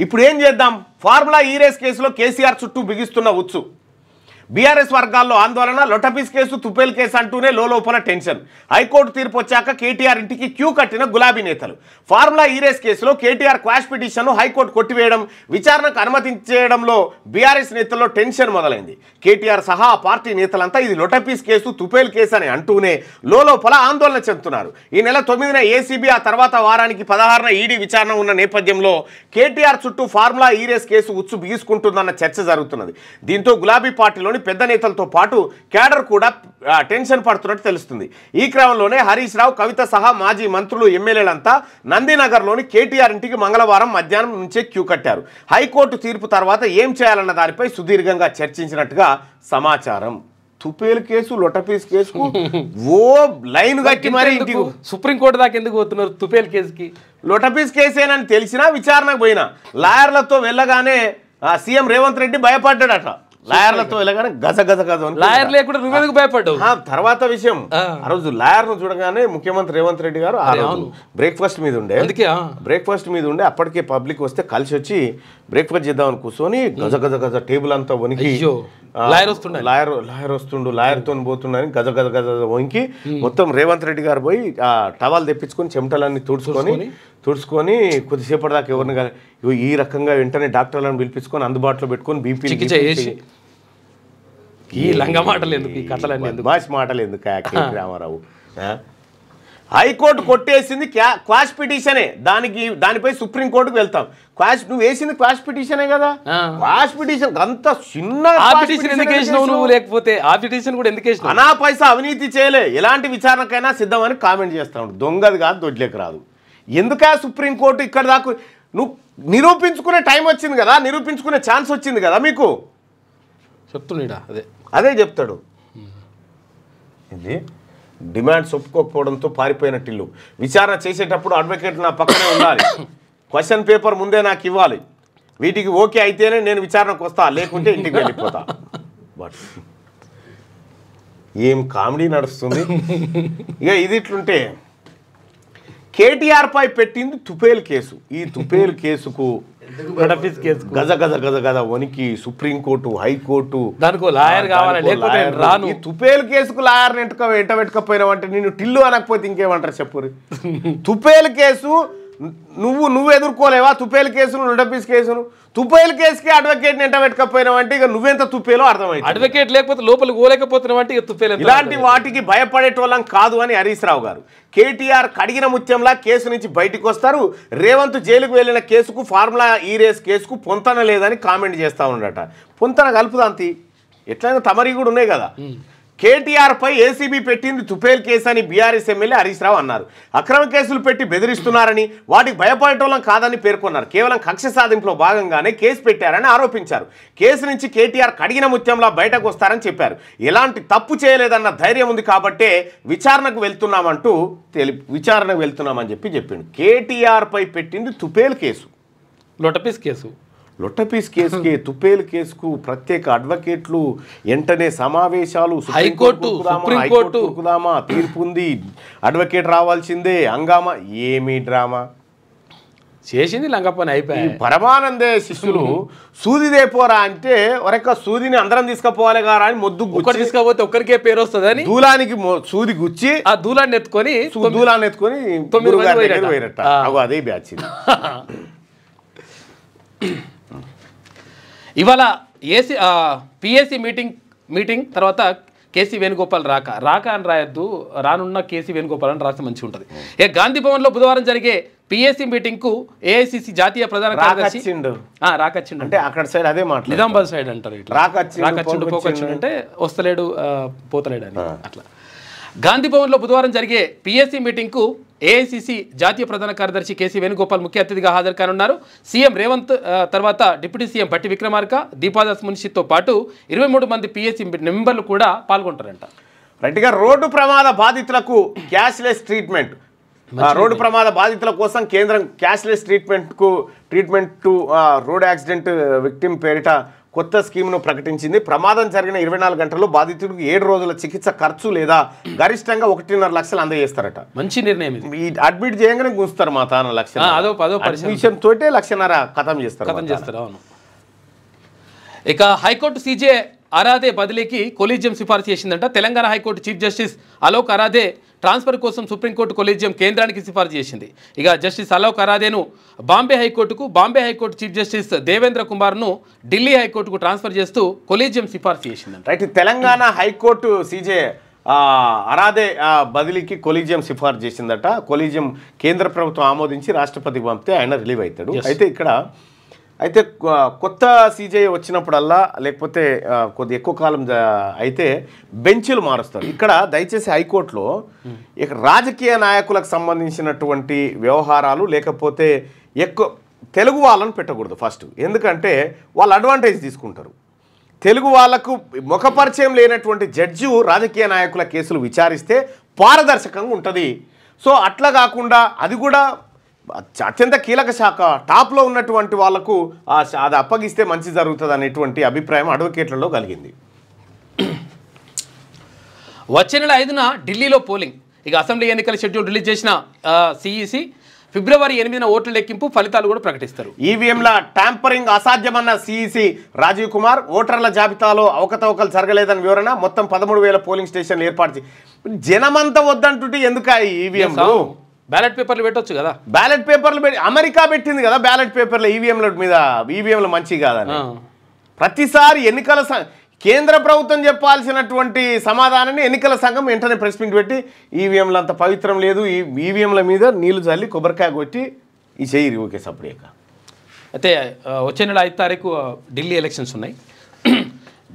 ఇప్పుడు ఏం చేద్దాం? ఫార్ములా ఈ రేస్ కేసులో కేసీఆర్ చుట్టూ బిగిస్తున్న ఉచ్చు. బీఆర్ఎస్ వర్గాల్లో ఆందోళన, లొటపీస్ కేసు తుపేల్ కేసు అంటూనే లోపల టెన్షన్. హైకోర్టు తీర్పు వచ్చాక కేటీఆర్ ఇంటికి క్యూ కట్టిన గులాబీ నేతలు. ఫార్ములా ఈరేస్ కేసులో కేటీఆర్ క్వాష్ పిటిషన్ను హైకోర్టు కొట్టివేయడం, విచారణకు అనుమతించడంలో బీఆర్ఎస్ నేతల్లో టెన్షన్ మొదలైంది. కేటీఆర్ సహా ఆ పార్టీ నేతలంతా ఇది లొటపీస్ కేసు, తుపేల్ కేసు అని అంటూనే లోపల ఆందోళన చెందుతున్నారు. ఈ నెల 9న ఏసీబీ, ఆ తర్వాత వారానికి 16న ఈడీ విచారణ ఉన్న నేపథ్యంలో కేటీఆర్ చుట్టూ ఫార్ములా ఈరేస్ కేసు ఉచ్చు బిగుసుకుంటుందన్న చర్చ జరుగుతున్నది. దీంతో గులాబీ పార్టీలోని పెద్ద నేతలతో పాటు క్యాడర్ కూడా టెన్షన్ పడుతున్నట్టు తెలుస్తుంది. ఈ క్రమంలోనే హరీష్ రావు, కవిత సహా మాజీ మంత్రులు, ఎమ్మెల్యేలంతా నందినగర్లోని కేటీఆర్ ఇంటికి మంగళవారం మధ్యాహ్నం నుంచే క్యూ కట్టారు. హైకోర్టు తీర్పు తర్వాత ఏం చేయాలన్న దానిపై సుదీర్ఘంగా చర్చించినట్టుగా సమాచారం. తుపేల్ కేసు, లొటపీస్ కేసు ఓ లైన్ కట్టి మరి ఇంటికి సుప్రీంకోర్టు దాకా ఎందుకు పోతున్నారు తుపేల్ కేసుకి? లొటపీస్ కేసేనని తెలిసినా విచారణకు పోయినా లాయర్లతో వెళ్ళగానే సీఎం రేవంత్ రెడ్డి భయపడ్డాడట. లాయర్లతో వెళ్ళగానే గజ లాయర్ లేకుండా నువ్వెందుకు భయపడ్డావు? తర్వాత విషయం, ఆ రోజు లాయర్ ను చూడగానే ముఖ్యమంత్రి రేవంత్ రెడ్డి గారు ఆ రోజు బ్రేక్ఫాస్ట్ మీద ఉండే, బ్రేక్ఫాస్ట్ మీద ఉండే అప్పటికే పబ్లిక్ వస్తే కలిసి వచ్చి బ్రేక్ఫాస్ట్ చేద్దామని కూర్చొని గజ టేబుల్ అంతా వణికి లాయర్ వస్తుండు, లాయర్తో పోతున్నారని గజ వణికి మొత్తం రేవంత్ రెడ్డి గారు పోయి ఆ టవాల్ తెప్పించుకొని చెమటలన్నీ తుడుచుకొని కొద్దిసేపటి దాకా ఎవరిని ఈ రకంగా వెంటనే డాక్టర్లను పిలిపించుకొని అందుబాటులో పెట్టుకొని బీపీ ఈ లంగ మాటలు ఎందుకు, ఈ కథలన్నీ ఎందుకు, భాష మాటలు ఎందుకు కేటీ రామారావు? హైకోర్టు కొట్టేసింది క్వాష్ పిటిషనే, దానిపై సుప్రీంకోర్టుకు వెళ్తాం. నువ్వు వేసింది క్వాష్ పిటిషనే కదా. క్వాష్ పిటిషన్ అంత చిన్న లేకపోతే ఆ పిటిషన్ కూడా ఎందుకు వేసినావు? అనా పైసా అవినీతి చేయలే, ఎలాంటి విచారణకైనా సిద్ధమని కామెంట్ చేస్తా ఉంటాడు. దొంగది కాదు, దొడ్లేక రాదు. ఎందుకా సుప్రీంకోర్టు ఇక్కడ దాకా నువ్వు నిరూపించుకునే టైం వచ్చింది కదా, నిరూపించుకునే ఛాన్స్ వచ్చింది కదా మీకు. చెప్తున్నాడా అదే చెప్తాడు. ఇది డిమాండ్స్ ఒప్పుకోకపోవడంతో పారిపోయినట్టు ఇల్లు. విచారణ చేసేటప్పుడు అడ్వకేట్ నా పక్కనే ఉండాలి, క్వశ్చన్ పేపర్ ముందే నాకు ఇవ్వాలి, వీటికి ఓకే అయితేనే నేను విచారణకు వస్తా, లేకుంటే ఇంటికి వెళ్ళిపోతా. బట్ ఏం కామెడీ నడుస్తుంది. ఇక ఇది ఇట్లుంటే కేటీఆర్ పై పెట్టింది తుపేల్ కేసు. ఈ తుపేల్ కేసుకు గజ వనికి సుప్రీంకోర్టు, హైకోర్టు దానికి లాయర్ కావాలి. ఈ తుపేల్ కేసుకు లాయర్ని ఎంట పెట్టుకపోయినావంటే నేను టిల్లు అనకపోతే ఇంకేమంటారు చెప్పురి. తుపేల్ కేసు నువ్వు ఎదుర్కోలేవా? తుపేల్ కేసును, లొటపీస్ కేసును. తుపేల్ కేసుకి అడ్వకేట్ని ఎంట పెట్టుకపోయినావు అంటే ఇక నువ్వెంత తుపేలో అర్థమైంది. అడ్వకేట్ లేకపోతే లోపలికి పోలేకపోతున్నావు అంటే ఇక తుపేలు. ఇలాంటి వాటికి భయపడేటోళ్ళం కాదు అని హరీష్ రావు గారు. కేటీఆర్ కడిగిన ముత్యంలా కేసు నుంచి బయటకు వస్తారు. రేవంత్ జైలుకు వెళ్ళిన కేసుకు, ఫార్ములా ఈరేస్ కేసుకు పొంతన లేదని కామెంట్ చేస్తా ఉండట. పొంతన కలుపుదాంతి ఎట్లయినా తమరి కూడా ఉన్నాయి కదా. కేటీఆర్ పై ఏసీబీ పెట్టింది తుపేల్ కేసు అని బీఆర్ఎస్ ఎమ్మెల్యే హరీష్ రావు అన్నారు. అక్రమ కేసులు పెట్టి బెదిరిస్తున్నారని, వాటికి భయపడటోళ్ళం కాదని పేర్కొన్నారు. కేవలం కక్ష సాధింపులో భాగంగానే కేసు పెట్టారని ఆరోపించారు. కేసు నుంచి కేటీఆర్ కడిగిన ముత్యంలా బయటకు వస్తారని చెప్పారు. ఎలాంటి తప్పు చేయలేదన్న ధైర్యం ఉంది కాబట్టే విచారణకు వెళ్తున్నామని చెప్పిండు. కేటీఆర్ పై పెట్టింది తుపేల్ కేసు, లొటపీస్ కేసుకి, తుపేల్ కేసుకు ప్రత్యేక అడ్వకేట్లు, వెంటనే సమావేశాలు, హైకోర్టు, సుప్రీంకోర్టు తీర్పు ఉంది, అడ్వకేట్ రావాల్సిందే, హంగామా. ఏమి డ్రామా చేసింది లంగపని అయిపోయి. పరమానందే శిష్యులు సూదిదేపోరా అంటే ఒరక సూదిని అందరం తీసుకుపోవాలి గారా అని మొద్దు తీసుకపోతే ఒక్కరికే పేరు వస్తుంది అని దూలానికి సూది గుచ్చి ఆ దూలాన్ని ఎత్తుకొని 9 పోయినట్ట. అదే బ్యాచ్. ఇవాళ పిఎస్సి మీటింగ్ తర్వాత కేసీ వేణుగోపాల్ రాక అని రాయొద్దు, రానున్న కేసీ వేణుగోపాల్ అని రాస్తే మంచిగా ఉంటుంది. గాంధీ భవన్లో బుధవారం జరిగే పిఎస్సి మీటింగ్కు ఏఐసిసి జాతీయ ప్రధాన కార్యదర్శి రాకచ్చిండు అంటే అక్కడ సైడ్ అదే మాట, నిజామాబాద్ సైడ్ అంటారు. రాకచ్చిండు పోకొచ్చిండు అంటే వస్తలేడు పోతలేడు అని అట్లా. గాంధీ భవన్లో బుధవారం జరిగే పిఎస్సి మీటింగ్కు ఏఐసిసి జాతీయ ప్రధాన కార్యదర్శి కేసీ వేణుగోపాల్ ముఖ్య అతిథిగా హాజరు కానున్నారు. సీఎం రేవంత్ తర్వాత డిప్యూటీ సీఎం భట్టి విక్రమార్క, దీపాదాస్ మున్షితో పాటు 23 మంది పిఎస్సి మెంబర్లు కూడా పాల్గొంటారంట. రైట్గా రోడ్డు ప్రమాద బాధితులకు క్యాష్లెస్ ట్రీట్మెంట్. రోడ్డు ప్రమాద బాధితుల కోసం కేంద్రం cashless treatment to road accident victim పేరిట కొత్త స్కీమ్ను ప్రకటించింది. ప్రమాదం జరిగిన 24 గంటల్లో బాధితుడికి 7 రోజుల చికిత్స ఖర్చు లేదా గరిష్టంగా 1.5 లక్షలు అందజేస్తారట. మంచి నిర్ణయం. ఈ అడ్మిట్ చేయగానే గుంచుతారు మా తాను లక్ష, అడ్మిషన్ తోటే 1.5 లక్ష ఖతం చేస్తారు. అవును. ఇక హైకోర్టు సీజే అరాదే బదిలీకి కొలీజియం సిఫార్సు చేసిందంట. Telangana high court chief justice Alok Aradhe transfer కోసం సుప్రీంకోర్టు కొలీజియం కేంద్రానికి సిఫార్సు చేసింది. ఇక జస్టిస్ అలోక్ అరాదేను బాంబే హైకోర్టుకు, Bombay high court chief justice Devendra కుమార్ను ఢిల్లీ హైకోర్టుకు ట్రాన్స్ఫర్ చేస్తూ కొలీజియం సిఫార్సు చేసిందంట. Right, Telangana high court CJ Aradhe బదిలీకి కొలీజియం సిఫార్సు చేసిందట. కొలీజియం కేంద్ర ప్రభుత్వం ఆమోదించి రాష్ట్రపతికి పంపితే ఆయన రిలీవ్ అవుతాడు. అయితే కొత్త సీజే వచ్చినప్పుడల్లా లేకపోతే కొద్ది ఎక్కువ కాలం అయితే బెంచ్లు మారుస్తారు. ఇక్కడ దయచేసి హైకోర్టులో ఇక రాజకీయ నాయకులకు సంబంధించినటువంటి వ్యవహారాలు లేకపోతే ఎక్కువ తెలుగు వాళ్ళని పెట్టకూడదు ఫస్ట్. ఎందుకంటే వాళ్ళు అడ్వాంటేజ్ తీసుకుంటారు. తెలుగు వాళ్లకు ముఖపరిచయం లేనటువంటి జడ్జి రాజకీయ నాయకుల కేసులు విచారిస్తే పారదర్శకంగా ఉంటుంది. సో అట్లా కాకుండా అది కూడా అత్యంత కీలక శాఖ టాప్లో ఉన్నటువంటి వాళ్లకు అది అప్పగిస్తే మంచి జరుగుతుంది అనేటువంటి అభిప్రాయం అడ్వకేట్లలో కలిగింది. వచ్చే నెల 5న ఢిల్లీలో పోలింగ్. ఇక అసెంబ్లీ ఎన్నికల షెడ్యూల్ రిలీజ్ చేసిన సిఈసి ఫిబ్రవరి 8న ఓట్ల లెక్కింపు ఫలితాలు కూడా ప్రకటిస్తారు. ఈవీఎంల ట్యాంపరింగ్ అసాధ్యమన్న సిఈసి రాజీవ్ కుమార్. ఓటర్ల జాబితాలో అవకతవకలు జరగలేదని వివరణ. మొత్తం 13,000 పోలింగ్ స్టేషన్లు ఏర్పాటు జనమంతా వద్దంటుంటే ఎందుకు ఈవీఎంలు? బ్యాలెట్ పేపర్లు పెట్టొచ్చు కదా. బ్యాలెట్ పేపర్లు అమెరికా పెట్టింది కదా బ్యాలెట్ పేపర్లు ఈవీఎంల మీద. ఈవీఎంలు మంచి కాదని ప్రతిసారి ఎన్నికల కేంద్ర ప్రభుత్వం చెప్పాల్సినటువంటి సమాధానాన్ని ఎన్నికల సంఘం వెంటనే ప్రెస్ మీట్ పెట్టి ఈవీఎంలు అంత పవిత్రం లేదు, ఈ ఈవీఎంల మీద నీళ్లు చల్లి కొబ్బరికాయ కొట్టి ఈ చెయ్యి ఓకే సపరేక. అయితే వచ్చే నెల 5 తారీఖు ఢిల్లీ ఎలక్షన్స్ ఉన్నాయి.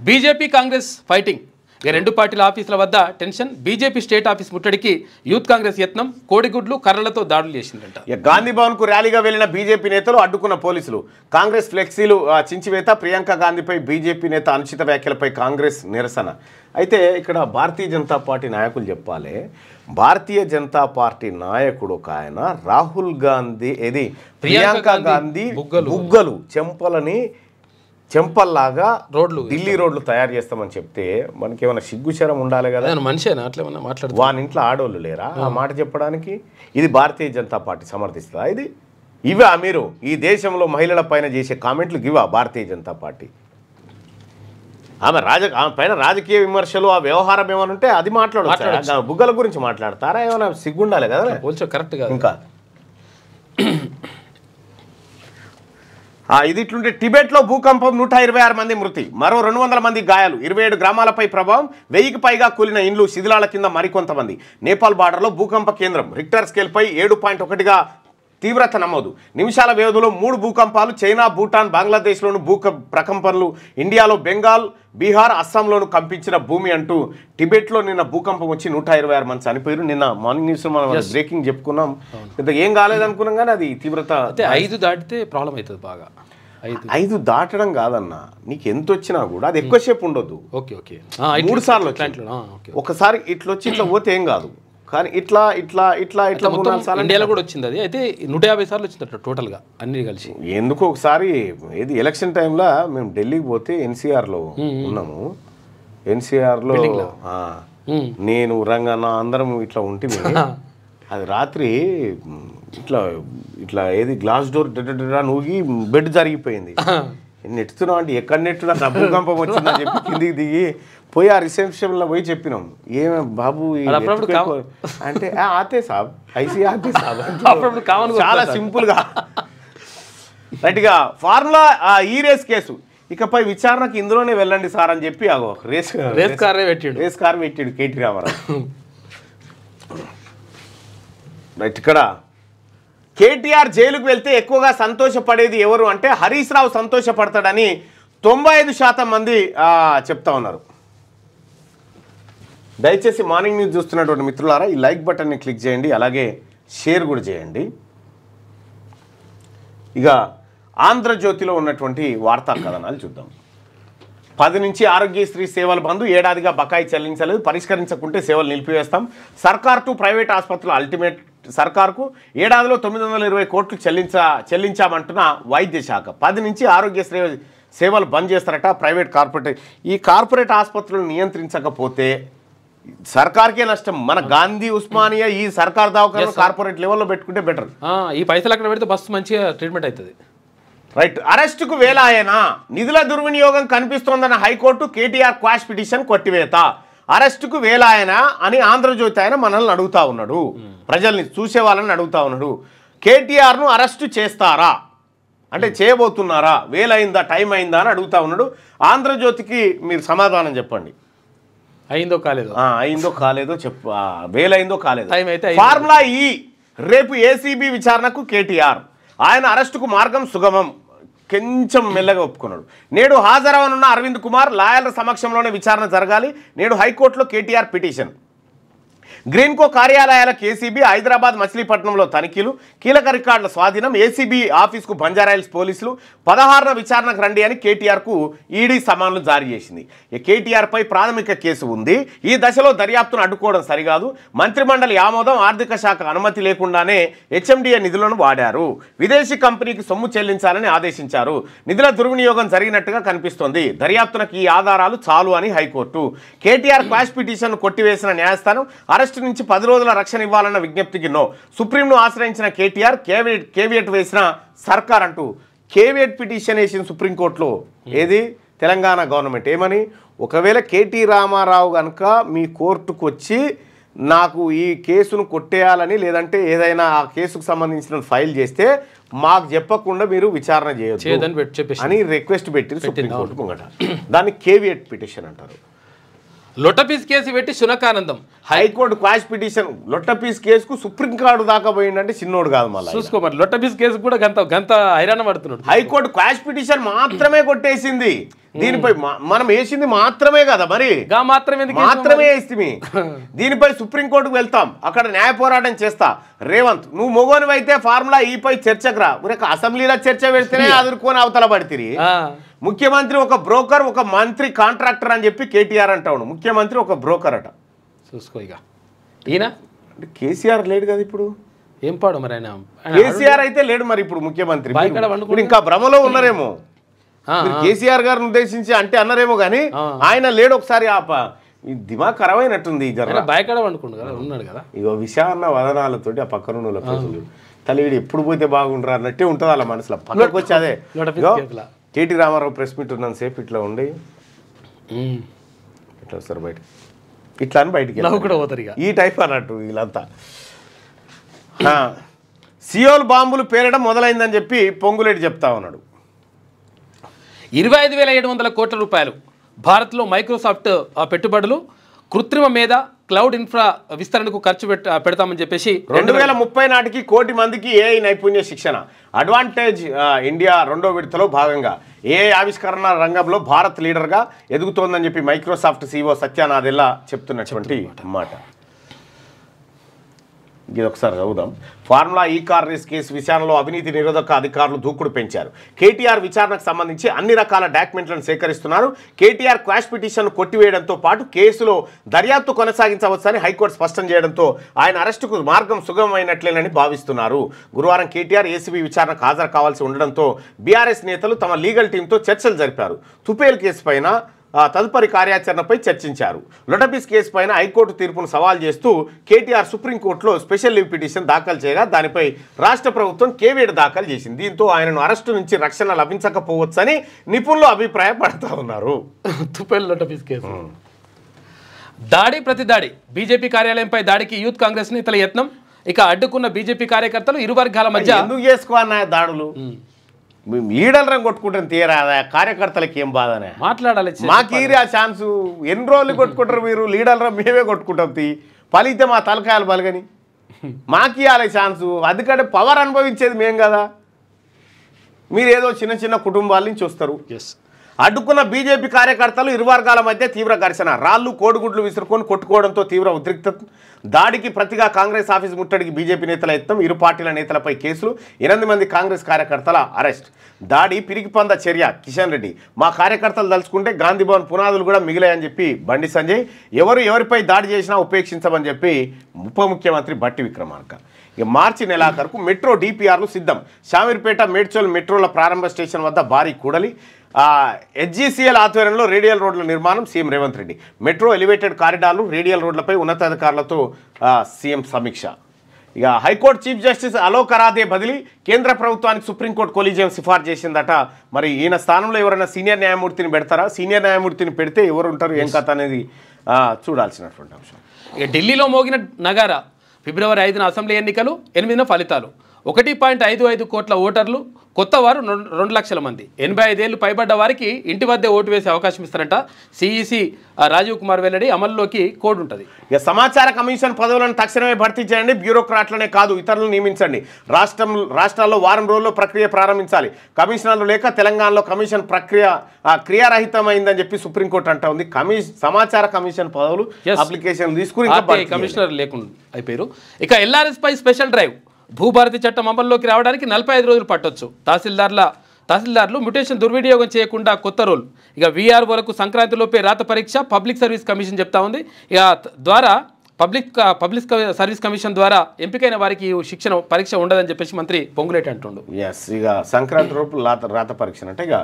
BJP Congress fighting. ఇక రెండు పార్టీల ఆఫీసుల వద్ద టెన్షన్. బీజేపీ స్టేట్ ఆఫీస్ ముట్టడికి యూత్ కాంగ్రెస్ యత్నం. కోడిగుడ్లు కర్రలతో దాడులు చేసిందంట. గాంధీ భవన్ కు ర్యాలీగా వెళ్లిన బీజేపీ నేతలు అడ్డుకున్న పోలీసులు. కాంగ్రెస్ ఫ్లెక్సీలు చించివేత. ప్రియాంక గాంధీపై బీజేపీ నేత అనుచిత వ్యాఖ్యలపై కాంగ్రెస్ నిరసన. అయితే ఇక్కడ భారతీయ జనతా పార్టీ నాయకులు చెప్పాలి. భారతీయ జనతా పార్టీ నాయకుడు ఒక ఆయన రాహుల్ గాంధీ ప్రియాంక గాంధీ బుగ్గలు చెంపల్లాగా ఢిల్లీ రోడ్లు తయారు చేస్తామని చెప్తే మనకి ఏమైనా సిగ్గుచరం ఉండాలి కదా. మనిషేనా అట్లా మాట్లాడు? వాని ఇంట్లో ఆడోళ్ళు లేరా ఆ మాట చెప్పడానికి? ఇది భారతీయ జనతా పార్టీ సమర్థిస్తుందా? ఇవా మీరు ఈ దేశంలో మహిళల పైన చేసే కామెంట్లు ఇవా భారతీయ జనతా పార్టీ? ఆమె పైన రాజకీయ విమర్శలు ఆ వ్యవహారం ఏమైనా ఉంటే అది మాట్లాడచ్చు. బుగ్గల గురించి మాట్లాడతారా? ఏమైనా సిగ్గుండాలి కదా. కరెక్ట్ గా ఇంకా ఇది ఇట్లుంటే టిబెట్లో భూకంపం 126 మంది మృతి, మరో 200 మంది గాయాలు, 27 గ్రామాలపై ప్రభావం, 1000కి పైగా కూలిన ఇండ్లు, శిథిలాల కింద మరికొంతమంది. నేపాల్ బార్డర్లో భూకంప కేంద్రం. రిక్టర్ స్కేల్పై 7.1గా తీవ్రత నమోదు. నిమిషాల వ్యవధిలో 3 భూకంపాలు. చైనా, భూటాన్, బంగ్లాదేశ్లోను ప్రకంపనలు. ఇండియాలో బెంగాల్, బీహార్, అస్సాంలోను కంపించిన భూమి అంటూ టిబెట్లో నిన్న భూకంపం వచ్చి 126 మంది చనిపోయారు. నిన్న మార్నింగ్ న్యూస్లో మనం బ్రేకింగ్ చెప్పుకున్నాం. పెద్ద ఏం కాలేదనుకున్నాం కానీ అది తీవ్రత 5 దాటితే ప్రాబ్లం అవుతుంది బాగా. 5 దాటడం కాదన్న, నీకు ఎంత వచ్చినా కూడా అది ఎక్కువసేపు ఉండొద్దు. 3 సార్లు ఒకసారి ఇట్లా వచ్చి ఇట్లా పోతే ఏం కాదు, కానీ ఇట్లా ఇట్లా ఇట్లా ఇట్లా ఇండియాలో కూడా వచ్చింది. అది అయితే 150 సార్లు వచ్చింది టోటల్గా అన్ని కలిసి. ఎందుకు ఒకసారి ఎలక్షన్ టైంలో మేము ఢిల్లీకి పోతే ఎన్సీఆర్లో ఉన్నాము. ఎన్సీఆర్లో నేను రంగన్న అందరం ఇట్లా ఉంటుంది. అది రాత్రి ఇట్లా ఇట్లా గ్లాస్ డోర్ నూగి బెడ్ జరిగిపోయింది. నెట్టుతున్నావు అంటే ఎక్కడ నెట్టున్నా నా భూకంపం వచ్చిందని చెప్పి కిందికి దిగి పోయి ఆ రిసెప్షన్లో పోయి చెప్పినాం. ఏమే బాబు అంటే ఆతే సాబ్ ఐసీ ఆతే సాబ్, చాలా సింపుల్గా రైట్గా ఫార్ములా ఈ రేస్ కేసు ఇకపై విచారణకు ఇందులోనే వెళ్ళండి సార్ అని చెప్పి రేస్ కార్ పెట్టాడు కేటీ రామారావు. రైట్, ఇక్కడ కేటీఆర్ జైలుకు వెళ్తే ఎక్కువగా సంతోషపడేది ఎవరు అంటే హరీష్ రావు సంతోషపడతాడని 95% మంది చెప్తా ఉన్నారు. దయచేసి మార్నింగ్ న్యూస్ చూస్తున్నటువంటి మిత్రులారా ఈ లైక్ బటన్ని క్లిక్ చేయండి, అలాగే షేర్ కూడా చేయండి. ఇక ఆంధ్రజ్యోతిలో ఉన్నటువంటి వార్తా కథనాలు చూద్దాం. 10 నుంచి ఆరోగ్యశ్రీ సేవల బంద్, ఏడాదిగా బకాయి చెల్లించలేదు, పరిష్కరించకుంటే సేవలు నిలిపివేస్తాం. సర్కార్ టు ప్రైవేట్ ఆసుపత్రుల అల్టిమేట్. సర్కార్కు ఏడాదిలో 920 కోట్లు చెల్లించామంటున్న వైద్య శాఖ. 10 నుంచి ఆరోగ్యశ్రీ సేవలు బంద్ చేస్తారట కార్పొరేట్. ఈ కార్పొరేట్ ఆసుపత్రులను నియంత్రించకపోతే సర్కార్కే నష్టం. మన గాంధీ, ఉస్మానియా ఈ సర్కార్ దవాఖాన కార్పొరేట్ లెవెల్లో పెట్టుకుంటే బెటర్. ఈ పైసలు అక్కడ పెడితే బస్సు మంచిగా ట్రీట్మెంట్ అవుతుంది. రైట్. అరెస్టుకు వేలాయన, నిధుల దుర్వినియోగం కనిపిస్తోందన్న హైకోర్టు కేటీఆర్ క్వాష్ పిటిషన్ కొట్టివేత. అరెస్టుకు వేలాయన అని ఆంధ్రజ్యోతి ఆయన మనల్ని అడుగుతా ఉన్నాడు, ప్రజల్ని చూసే వాళ్ళని అడుగుతా ఉన్నాడు. కేటీఆర్ను అరెస్టు చేస్తారా అంటే చేయబోతున్నారా, వేలైందా టైం అయిందా అని అడుగుతా ఉన్నాడు. ఆంధ్రజ్యోతికి మీరు సమాధానం చెప్పండి. అయిందో కాలేదో, అయిందో కాలేదో చెప్పు, వేలైందో కాలేదో. టైం అయితే ఫార్ములా ఈ రేపు ఏసీబీ విచారణకు కేటీఆర్, ఆయన అరెస్టుకు మార్గం సుగమం, కొంచెం మెల్లగా ఒప్పుకున్నాడు. నేడు హాజరవనున్న అరవింద్ కుమార్ లాయర్ల సమక్షంలోనే విచారణ జరగాలి. నేడు హైకోర్టులో కేటీఆర్ పిటిషన్. గ్రీన్కో కార్యాలయాల ఏసీబీ, హైదరాబాద్ మచిలీపట్నంలో తనిఖీలు, కీలక రికార్డుల స్వాధీనం, ఏసీబీ ఆఫీస్కు బంజారాయిల్స్ పోలీసులు. 16న విచారణకు రండి అని కేటీఆర్కు ఈడీ సమన్లు జారీ చేసింది. కేటీఆర్పై ప్రాథమిక కేసు ఉంది. ఈ దశలో దర్యాప్తును అడ్డుకోవడం సరికాదు. మంత్రిమండలి ఆమోదం, ఆర్థిక శాఖ అనుమతి లేకుండానే హెచ్ఎండిఏ నిధులను వాడారు. విదేశీ కంపెనీకి సొమ్ము చెల్లించాలని ఆదేశించారు. నిధుల దుర్వినియోగం జరిగినట్టుగా కనిపిస్తోంది. దర్యాప్తునకు ఈ ఆధారాలు చాలు అని హైకోర్టు. కేటీఆర్ క్వాష్ పిటిషన్ కొట్టివేసిన న్యాయస్థానం అరెస్టు నుంచి 10 రోజుల రక్షణ ఇవ్వాలన్న విజ్ఞప్తికి నో. సుప్రీంను ఆశ్రయించిన కేటీఆర్ కేవియట్ వేసిన సర్కార్ అంటూ కేవియట్ పిటిషన్ వేసిన సుప్రీంకోర్టులో. ఏది తెలంగాణ గవర్నమెంట్ ఏమని, ఒకవేళ కేటీ రామారావు కనుక మీ కోర్టుకు వచ్చి నాకు ఈ కేసును కొట్టేయాలని లేదంటే ఏదైనా ఆ కేసుకు సంబంధించిన ఫైల్ చేస్తే మాకు చెప్పకుండా మీరు విచారణ చేయొద్దు అని రిక్వెస్ట్ పెట్టింది సుప్రీంకోర్టు ముంగట. దాన్ని కేవియట్ పిటిషన్ అంటారు. లొట్టపీస్ కేసు పెట్టి శునకానందం. హైకోర్టు క్వాష్ పిటిషన్ లొట్టపీస్ కేసుకు సుప్రీంకోర్టు దాకా పోయిందంటే చిన్నోడు కాదు. మళ్ళీ చూసుకో మరి లొట్టపీస్ కేసు కూడా గంత హైరాణ పడుతున్నాడు. హైకోర్టు క్వాష్ పిటిషన్ మాత్రమే కొట్టేసింది. దీనిపై మనం వేసింది మాత్రమే కదా, మరి మాత్రమే వేస్తుంది. దీనిపై సుప్రీంకోర్టుకు వెళ్తాం, అక్కడ న్యాయ పోరాటం చేస్తా. రేవంత్ నువ్వు మొగోనివైతే ఫార్ములా ఈపై చర్చకు రా. అసెంబ్లీలో చర్చ పెడితేనే అదురుకొని అవతల పడితే ముఖ్యమంత్రి ఒక బ్రోకర్, ఒక మంత్రి కాంట్రాక్టర్ అని చెప్పి కేటీఆర్ అంటాడు. ముఖ్యమంత్రి ఒక బ్రోకర్ అట. చూసుకో ఇక ఈయన కేసీఆర్ లేడు కదా ఇప్పుడు. ఏం పాడు మరి ఆయన, కేసీఆర్ అయితే లేడు మరి ఇప్పుడు ముఖ్యమంత్రి. ఇంకా భ్రమలో ఉన్నారేమో, కేసీఆర్ గారిని ఉద్దేశించి అంటే అన్నారేమో కానీ ఆయన లేడు. ఒకసారి దిమాగ్ ఖరాబ్ అయినట్టుంది. బాయకాడ వండుకుండు కదా, ఉన్నాడు కదా. ఇగో విషాన్న వదనాలతోటి ఆ పక్కన ప్రజలు తల్లిడి ఎప్పుడు పోతే బాగుంటారు అన్నట్టే ఉంటుంది వాళ్ళ మనసులో. పక్కకు వచ్చి అదే కేటీ రామారావు ప్రెస్ మీట్ ఉన్నాను సేపు ఇట్లా ఉండి ఇట్లా వస్తారు బయట, ఇట్లా అని బయటికి ఈ టైప్ అన్నట్టు వీళ్ళంతా. సియోల్ బాంబులు పేరడం మొదలైందని చెప్పి పొంగులేటి చెప్తా ఉన్నాడు. 25,700 కోట్ల రూపాయలు భారత్లో మైక్రోసాఫ్ట్ పెట్టుబడులు, కృత్రిమ మేధ, క్లౌడ్ ఇన్ఫ్రా విస్తరణకు ఖర్చు పెడతామని చెప్పేసి 2030 నాటికి 1 కోటి మందికి ఏఐ నైపుణ్య శిక్షణ. అడ్వాంటేజ్ ఇండియా 2వ విడతలో భాగంగా ఏఐ ఆవిష్కరణ రంగంలో భారత్ లీడర్గా ఎదుగుతోందని చెప్పి మైక్రోసాఫ్ట్ CEO సత్య నాదెల్లా చెప్తున్నటువంటి మాట. ఇది ఒకసారి చదువుదాం. ఫార్ములా ఈ కార్ రేస్ కేసు విచారణలో అవినీతి నిరోధక అధికారులు దూకుడు పెంచారు. కేటీఆర్ విచారణకు సంబంధించి అన్ని రకాల డాక్యుమెంట్లను సేకరిస్తున్నారు. కేటీఆర్ క్వాష్ పిటిషన్ కొట్టివేయడంతో పాటు కేసులో దర్యాప్తు కొనసాగించవచ్చని హైకోర్టు స్పష్టం చేయడంతో ఆయన అరెస్టుకు మార్గం సుగమమైనట్లేనని భావిస్తున్నారు. గురువారం కేటీఆర్ ఏసీబీ విచారణకు హాజరు కావాల్సి ఉండడంతో బీఆర్ఎస్ నేతలు తమ లీగల్ టీంతో చర్చలు జరిపారు. తుపేల్ కేసు పైన తదుపరి కార్యాచరణపై చర్చించారు. లొటపీస్ కేసు పైన హైకోర్టు తీర్పును సవాల్ చేస్తూ కేటీఆర్ సుప్రీంకోర్టులో స్పెషల్ లీవ్ పిటిషన్ దాఖలు చేయగా దానిపై రాష్ట్ర ప్రభుత్వం కేవీడ్ దాఖలు చేసింది. దీంతో ఆయనను అరెస్టు నుంచి రక్షణ లభించకపోవచ్చని నిపుణులు అభిప్రాయపడతా ఉన్నారు. తుపేల్ లొటపీస్ కేసు దాడి ప్రతి దాడి, బీజేపీ కార్యాలయంపై దాడికి యూత్ కాంగ్రెస్ నేతల యత్నం. ఇక అడ్డుకున్న బీజేపీ కార్యకర్తలు ఇరు వర్గాల మధ్య ఎందుకు చేసుకోవాలన్నా దాడులు? ఈడలరం కొట్టుకుంటాం తీరా, కార్యకర్తలకి ఏం బాధనే మాట్లాడాలి. మాకీరి ఆ ఛాన్సు ఎన్ని రోజులు కొట్టుకుంటారు మీరు? లీడర్రం మేమే కొట్టుకుంటాం తీ పలితే మా తలకాయలు బలగని మాకి ఇవ్వాలి ఛాన్సు. అందుకంటే పవర్ అనుభవించేది మేం కదా, మీరు ఏదో చిన్న చిన్న కుటుంబాల నుంచి వస్తారు. అడ్డుకున్న బీజేపీ కార్యకర్తలు ఇరు వర్గాల మధ్య తీవ్ర ఘర్షణ, రాళ్లు కోడిగుడ్లు విసురుకొని కొట్టుకోవడంతో తీవ్ర ఉద్రిక్తత. దాడికి ప్రతిగా కాంగ్రెస్ ఆఫీస్ ముట్టడికి బీజేపీ నేతల యత్నం, ఇరు పార్టీల నేతలపై కేసులు, 8 మంది కాంగ్రెస్ కార్యకర్తల అరెస్ట్. దాడి పిరికిపంద చర్య, కిషన్ రెడ్డి మా కార్యకర్తలు తలుచుకుంటే గాంధీ భవన్ పునాదులు కూడా మిగిలాయని చెప్పి బండి సంజయ్, ఎవరిపై దాడి చేసినా ఉపేక్షించమని చెప్పి ఉప ముఖ్యమంత్రి బట్టి విక్రమార్క. ఇక మార్చి నెలాఖరుకు మెట్రో డిపిఆర్లు సిద్ధం. శామీర్పేట మేడ్చల్ మెట్రోల ప్రారంభ స్టేషన్ వద్ద భారీ కూడలి. హెచ్జీసీఎల్ ఆధ్వర్యంలో రేడియల్ రోడ్ల నిర్మాణం, CM Revanth Reddy. Metro elevated కారిడార్లు, రేడియల్ రోడ్లపై ఉన్నతాధికారులతో సీఎం సమీక్ష. ఇక high court chief justice Alok Aradhe బదిలీ కేంద్ర ప్రభుత్వానికి సుప్రీంకోర్టు కొలీజియం సిఫార్సు చేసిందట. మరి ఈయన స్థానంలో ఎవరైనా సీనియర్ న్యాయమూర్తిని పెడతారా? సీనియర్ న్యాయమూర్తిని పెడితే ఎవరు ఉంటారు, ఏం కథ అనేది చూడాల్సినటువంటి అంశం. ఇక ఢిల్లీలో మోగిన నగారా. ఫిబ్రవరి 5న అసెంబ్లీ ఎన్నికలు, 8న ఫలితాలు. 1.55 కోట్ల ఓటర్లు, కొత్త వారు 2 లక్షల మంది. 85 ఏళ్లు పైబడ్డ వారికి ఇంటి వద్దే ఓటు వేసే అవకాశం ఇస్తారంట. సిఈసి రాజీవ్ కుమార్ వెల్లడి. అమల్లోకి కోడ్ ఉంటుంది. ఇక సమాచార కమిషన్ పదవులను తక్షణమే భర్తీ చేయండి. బ్యూరోక్రాట్లనే కాదు ఇతరులను నియమించండి. రాష్ట్రాల్లో వారం రోజుల్లో ప్రక్రియ ప్రారంభించాలి. కమిషనర్లు లేక తెలంగాణలో కమిషన్ ప్రక్రియ క్రియారహితమైందని చెప్పి సుప్రీంకోర్టు అంటా ఉంది. సమాచార కమిషన్ పదవులు అప్లికేషన్ తీసుకుని కమిషనర్ లేకుండా అయిపోయారు. ఇక ఎల్ఆర్ఎస్ పై స్పెషల్ డ్రైవ్. భూభారతి చట్టం అమల్లోకి రావడానికి 45 రోజులు పట్టొచ్చు. తహసీల్దార్లు మ్యుటేషన్ దుర్వినియోగం చేయకుండా కొత్త రూల్. ఇక వీఆర్ఓలకు సంక్రాంతిలోపే రాత పరీక్ష పబ్లిక్ సర్వీస్ కమిషన్ చెప్తా ఉంది. ఇక ద్వారా పబ్లిక్ సర్వీస్ కమిషన్ ద్వారా ఎంపికైన వారికి శిక్షణ పరీక్ష ఉండదని చెప్పేసి మంత్రి పొంగులేటి అంటుండు. ఎస్, ఇక సంక్రాంతి రూపు రాత పరీక్ష అంటే ఇక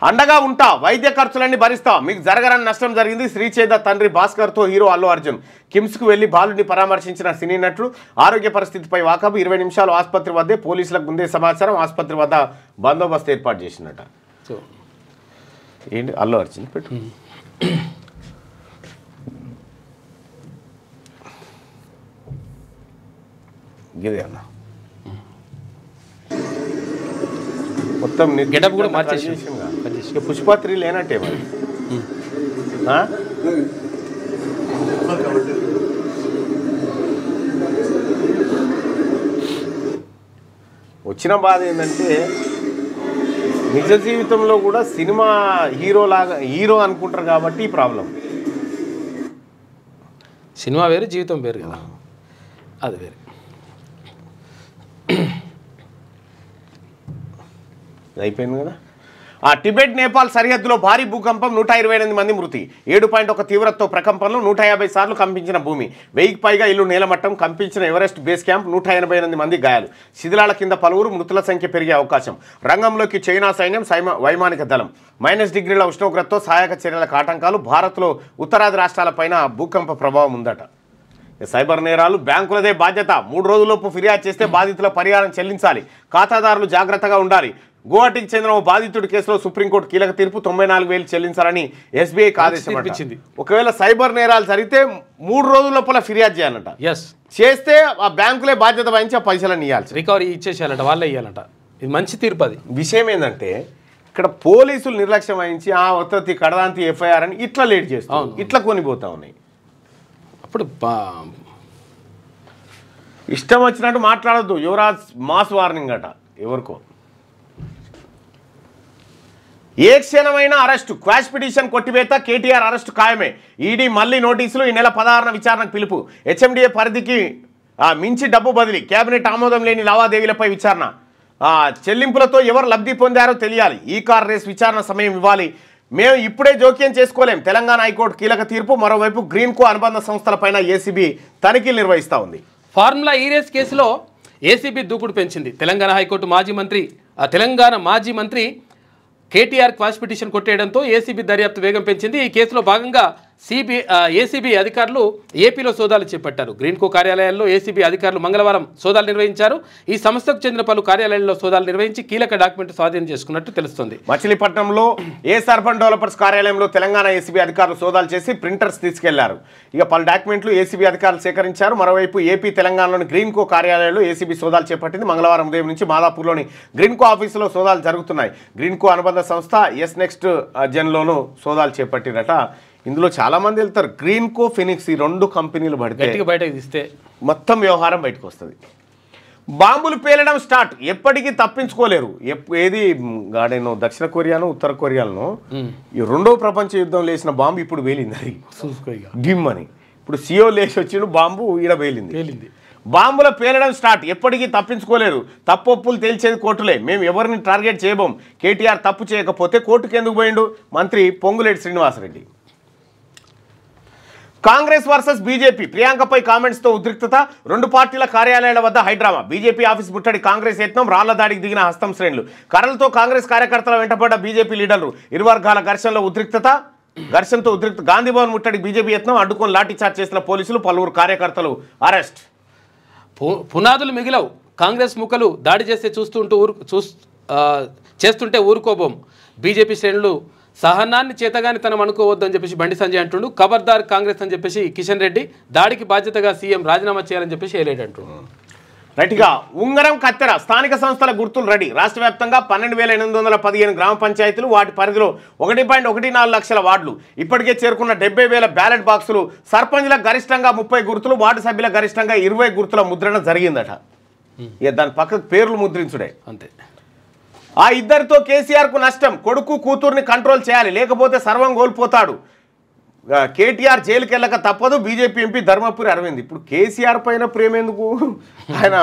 అండగా ఉంటా, వైద్య ఖర్చులన్నీ భరిస్తా, మీకు జరగరని నష్టం జరిగింది. శ్రీచేద తండ్రి భాస్కర్తో హీరో అల్లు అర్జున్ కిమ్స్కు వెళ్లి బాలుడిని పరామర్శించిన సినీ నటుడు. ఆరోగ్య పరిస్థితిపై వాకబు. 20 నిమిషాలు ఆసుపత్రి వద్దే. పోలీసులకు ముందే సమాచారం. ఆసుపత్రి వద్ద బందోబస్తు ఏర్పాటు చేసినట్ట. సో ఏంటి అల్లు అర్జున్ పెట్టు గిదే అన్న మొత్తం గెటప్ కూడా మార్చేసి పుష్ప 3 లేనట్టే మరి. వచ్చిన బాధ ఏంటంటే నిజ జీవితంలో కూడా సినిమా హీరో అనుకుంటారు కాబట్టి ఈ ప్రాబ్లం. సినిమా వేరు, జీవితం వేరు కదా, అది వేరు. అయిపోయింది కదా. టిబెట్ నేపాల్ సరిహద్దులో భారీ భూకంపం. 128 మంది మృతి. 7.1 తీవ్రతతో ప్రకంపనలు. 150 సార్లు కంపించిన భూమి. 1000కి పైగా ఇల్లు నేలమట్టం. కంపించిన ఎవరెస్ట్ బేస్ క్యాంప్. 188 మంది గాయాలు. శిథిలాల కింద పలువురు. మృతుల సంఖ్య పెరిగే అవకాశం. రంగంలోకి చైనా సైన్యం, వైమానిక దళం. -డిగ్రీల ఉష్ణోగ్రతతో సహాయక చర్యలకు ఆటంకాలు. భారత్లో ఉత్తరాది రాష్ట్రాలపైన భూకంప ప్రభావం ఉందట. సైబర్ నేరాలు బ్యాంకులదే బాధ్యత. 3 రోజుల్లోపు ఫిర్యాదు చేస్తే బాధితుల పరిహారం చెల్లించాలి. ఖాతాదారులు జాగ్రత్తగా ఉండాలి. గువాహటికి చెందిన ఓ బాధితుడి కేసులో సుప్రీంకోర్టు కీలక తీర్పు. 94,000 చెల్లించాలని ఎస్బీఐకి ఆదేశం ఇచ్చింది. ఒకవేళ సైబర్ నేరాలు జరిగితే 3 రోజుల లోపల ఫిర్యాదు చేయాలంట. చేస్తే ఆ బ్యాంకులే బాధ్యత వహించి ఆ పైసలను ఇవ్వాలి, రికవరీ ఇచ్చేసేయాలంట, వాళ్ళే ఇవ్వాలంట. ఇది మంచి తీర్పు. అది విషయం ఏంటంటే ఇక్కడ పోలీసులు నిర్లక్ష్యం వహించి ఒత్తి కడదాంతి ఎఫ్ఐఆర్ అని ఇట్లా లేట్ చేస్తాం, ఇట్లా కొనిపోతా ఉన్నాయి. అప్పుడు ఇష్టం వచ్చినట్టు మాట్లాడద్దు. యువరాజ్ మాస్ వార్నింగ్ అట ఎవరికో. ఏ క్షణమైనా అరెస్టు. క్వాష్ పిటిషన్ కొట్టివేత. కేటీఆర్ అరెస్టు ఖాయమే. ఈడీ మళ్లీ నోటీసులు. ఈ నెల 16న విచారణకు పిలుపు. హెచ్ఎండిఏ పరిధికి మించి డబ్బు బదిలీ. కేబినెట్ ఆమోదం లేని లావాదేవీలపై విచారణ. చెల్లింపులతో ఎవరు లబ్ధి పొందారో తెలియాలి. ఈ కార్ రేస్ విచారణ సమయం ఇవ్వాలి. మేము ఇప్పుడే జోక్యం చేసుకోలేం. తెలంగాణ హైకోర్టు కీలక తీర్పు. మరోవైపు గ్రీన్కో అనుబంధ సంస్థలపైన ఏసీబీ తనిఖీలు నిర్వహిస్తూ ఉంది. ఫార్ములా ఈ రేస్ కేసులో ఏసీబీ దూకుడు పెంచింది. తెలంగాణ మాజీ మంత్రి కేటీఆర్ క్వాష్ పిటిషన్ కొట్టేయడంతో ఏసీబీ దర్యాప్తు వేగం పెంచింది. ఈ కేసులో భాగంగా ఏసీబీ అధికారులు ఏపీలో సోదాలు చేపట్టారు. గ్రీన్కో కార్యాలయాల్లో ఏసీబీ అధికారులు మంగళవారం సోదాలు నిర్వహించారు. ఈ సంస్థకు చెందిన పలు కార్యాలయాల్లో సోదాలు నిర్వహించి కీలక డాక్యుమెంట్ స్వాధీనం చేసుకున్నట్టు తెలుస్తుంది. మచిలీపట్నంలో ఏఎస్ అర్బన్ డెవలపర్స్ కార్యాలయంలో తెలంగాణ ఏసీబీ అధికారులు సోదాలు చేసి ప్రింటర్స్ తీసుకెళ్లారు. ఇక పలు డాక్యుమెంట్లు ఏసీబీ అధికారులు సేకరించారు. మరోవైపు ఏపీ తెలంగాణలోని గ్రీన్కో కార్యాలయంలో ఏసీబీ సోదాలు చేపట్టింది. మంగళవారం ఉదయం నుంచి మాదాపూర్లోని గ్రీన్కో ఆఫీసులో సోదాలు జరుగుతున్నాయి. గ్రీన్కో అనుబంధ సంస్థ ఎస్ నెక్స్ట్ జెన్లోనూ సోదాలు చేపట్టినట. ఇందులో చాలా మంది వెళ్తారు. గ్రీన్కో, ఫినిక్స్ ఈ 2 కంపెనీలు బయటకు తీస్తే మొత్తం వ్యవహారం బయటకు వస్తుంది. బాంబులు పేలడం స్టార్ట్. ఎప్పటికీ తప్పించుకోలేరు. ఏది గాడేనో దక్షిణ కొరియాను, ఉత్తర కొరియాలను ఈ 2వ ప్రపంచ యుద్ధం లేచిన బాంబు ఇప్పుడు వేలింది. అది డిమ్ అని ఇప్పుడు సియో లేచి వచ్చిన బాంబు ఈడ వేలింది. బాంబుల పేలడం స్టార్ట్. ఎప్పటికీ తప్పించుకోలేరు. తప్పొప్పులు తేల్చేది కోర్టులే. మేము ఎవరిని టార్గెట్ చేయబోం. కేటీఆర్ తప్పు చేయకపోతే కోర్టుకు ఎందుకు పోయిండు? మంత్రి పొంగులేటి శ్రీనివాసరెడ్డి. కాంగ్రెస్ వర్సెస్ బీజేపీ. ప్రియాంకపై కామెంట్స్తో ఉద్రిక్తత. 2 పార్టీల కార్యాలయాల వద్ద హైడ్రామా. బీజేపీ ఆఫీస్ ముట్టడి. కాంగ్రెస్ యత్నం. రాళ్ల దాడికి దిగిన హస్తం శ్రేణులు. కర్రలతో కాంగ్రెస్ కార్యకర్తల వెంటపడ్డ బీజేపీ లీడర్లు. ఇరు వర్గాల ఘర్షణతో ఉద్రిక్త. గాంధీభవన్ ముట్టడికి బీజేపీ యత్నం. అడ్డుకొని లాఠీచార్జ్ చేసిన పోలీసులు. పలువురు కార్యకర్తలు అరెస్ట్. పునాదులు మిగిలవు, కాంగ్రెస్ ముఖలు దాడి చేస్తే చేస్తుంటే ఊరుకోబోం, బీజేపీ శ్రేణులు సహనాన్ని చేతగాని తనం అనుకోవద్దు అని చెప్పేసి బండి సంజయ్ అంటుండు. ఖబర్దార్ కాంగ్రెస్ అని చెప్పేసి కిషన్ రెడ్డి, దాడికి బాధ్యతగా సీఎం రాజీనామా చేయాలని చెప్పేసి ఏలేడు అంటుండు. రైట్గా ఉంగరం కత్తెర స్థానిక సంస్థల గుర్తులు రెడీ. రాష్ట్ర వ్యాప్తంగా 12,815 గ్రామ పంచాయతీలు, వాటి పరిధిలో 1.14 లక్షల వార్డులు, ఇప్పటికే చేరుకున్న 70,000 బ్యాలెట్ బాక్సులు, సర్పంచ్లకు గరిష్టంగా 30 గుర్తులు, వార్డు సభ్యులకు గరిష్టంగా 20 గుర్తుల ముద్రణ జరిగిందట. ఇక దాని పక్కకు పేర్లు ముద్రించుడే అంతే. ఆ ఇద్దరితో కేసీఆర్కు నష్టం, కొడుకు కూతుర్ని కంట్రోల్ చేయాలి, లేకపోతే సర్వం కోల్పోతాడు. కేటీఆర్ జైలుకి వెళ్ళక తప్పదు, బీజేపీ ఎంపీ ధర్మపురి అరవింద్. ఇప్పుడు కేసీఆర్ పైన ప్రేమ ఎందుకు? ఆయన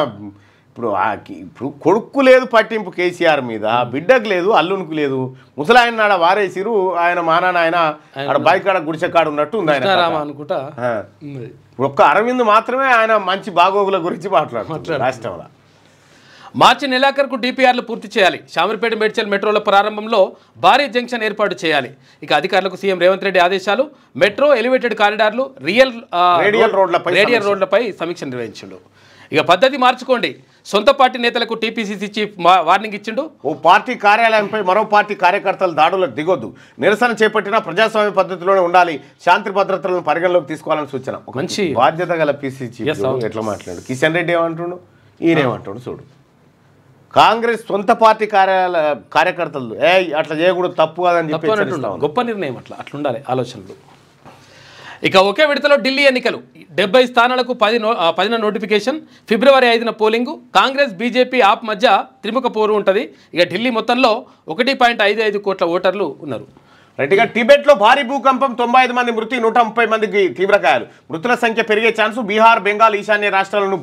ఇప్పుడు కొడుకు లేదు పట్టింపు కేసీఆర్ మీద, బిడ్డకు లేదు, అల్లునికి లేదు, ముసలాయన నాడ వారేసిరు, ఆయన మానాన్న ఆయన ఆడ బాయికాడ గుడిసెకాడ ఉన్నట్టు ఉంది ఆయన అనుకుంటా. ఒక్క అరవింద్ మాత్రమే ఆయన మంచి బాగోగుల గురించి మాట్లాడుతున్నారు రాష్ట్రంలో. మార్చి నెలాఖరుకు డిపిఆర్లు పూర్తి చేయాలి, శామర్పేట మేడ్చల్ మెట్రోల ప్రారంభంలో భారీ జంక్షన్ ఏర్పాటు చేయాలి. ఇక అధికారులకు సీఎం రేవంత్ రెడ్డి ఆదేశాలు. మెట్రో ఎలివేటెడ్ కారిడార్లు, రేడియల్ రోడ్లపై సమీక్ష నిర్వహించిండు. ఇక పద్ధతి మార్చుకోండి, సొంత పార్టీ నేతలకు టీపీసీసీ చీఫ్ వార్నింగ్ ఇచ్చిండు. ఓ పార్టీ కార్యాలయంపై మరో పార్టీ కార్యకర్తలు దాడులకు దిగొద్దు, నిరసన చేపట్టినా ప్రజాస్వామ్య పద్ధతిలోనే ఉండాలి, శాంతి భద్రతలను పరిగణలోకి తీసుకోవాలని సూచన. మంచి బాధ్యత గల పీసీ చీఫ్ ఎట్లా మాట్లాడు. కిషన్ రెడ్డి ఏమంటుండు, ఈయనేమంటాడు చూడు. కాంగ్రెస్ సొంత పార్టీ కార్యకర్తలు అట్లా చేయకూడదు, తప్పు కాదని చెప్పి గొప్ప నిర్ణయం. అట్లా ఉండాలి ఆలోచనలు. ఇక ఒకే విడతలో ఢిల్లీ ఎన్నికలు, 70 స్థానాలకు 10న నోటిఫికేషన్, ఫిబ్రవరి 5న పోలింగు. కాంగ్రెస్, బీజేపీ, ఆప్ మధ్య త్రిముఖ పోరు ఉంటుంది. ఇక ఢిల్లీ మొత్తంలో 1.55 కోట్ల ఓటర్లు ఉన్నారు. రైట్గా టిబెట్లో భారీ భూకంపం, 95 మంది మృతి, 130 మందికి తీవ్రగాయాలు. మృతుల సంఖ్య పెరిగే ఛాన్సు. బీహార్, బెంగాల్, ఈశాన్య రాష్ట్రాలను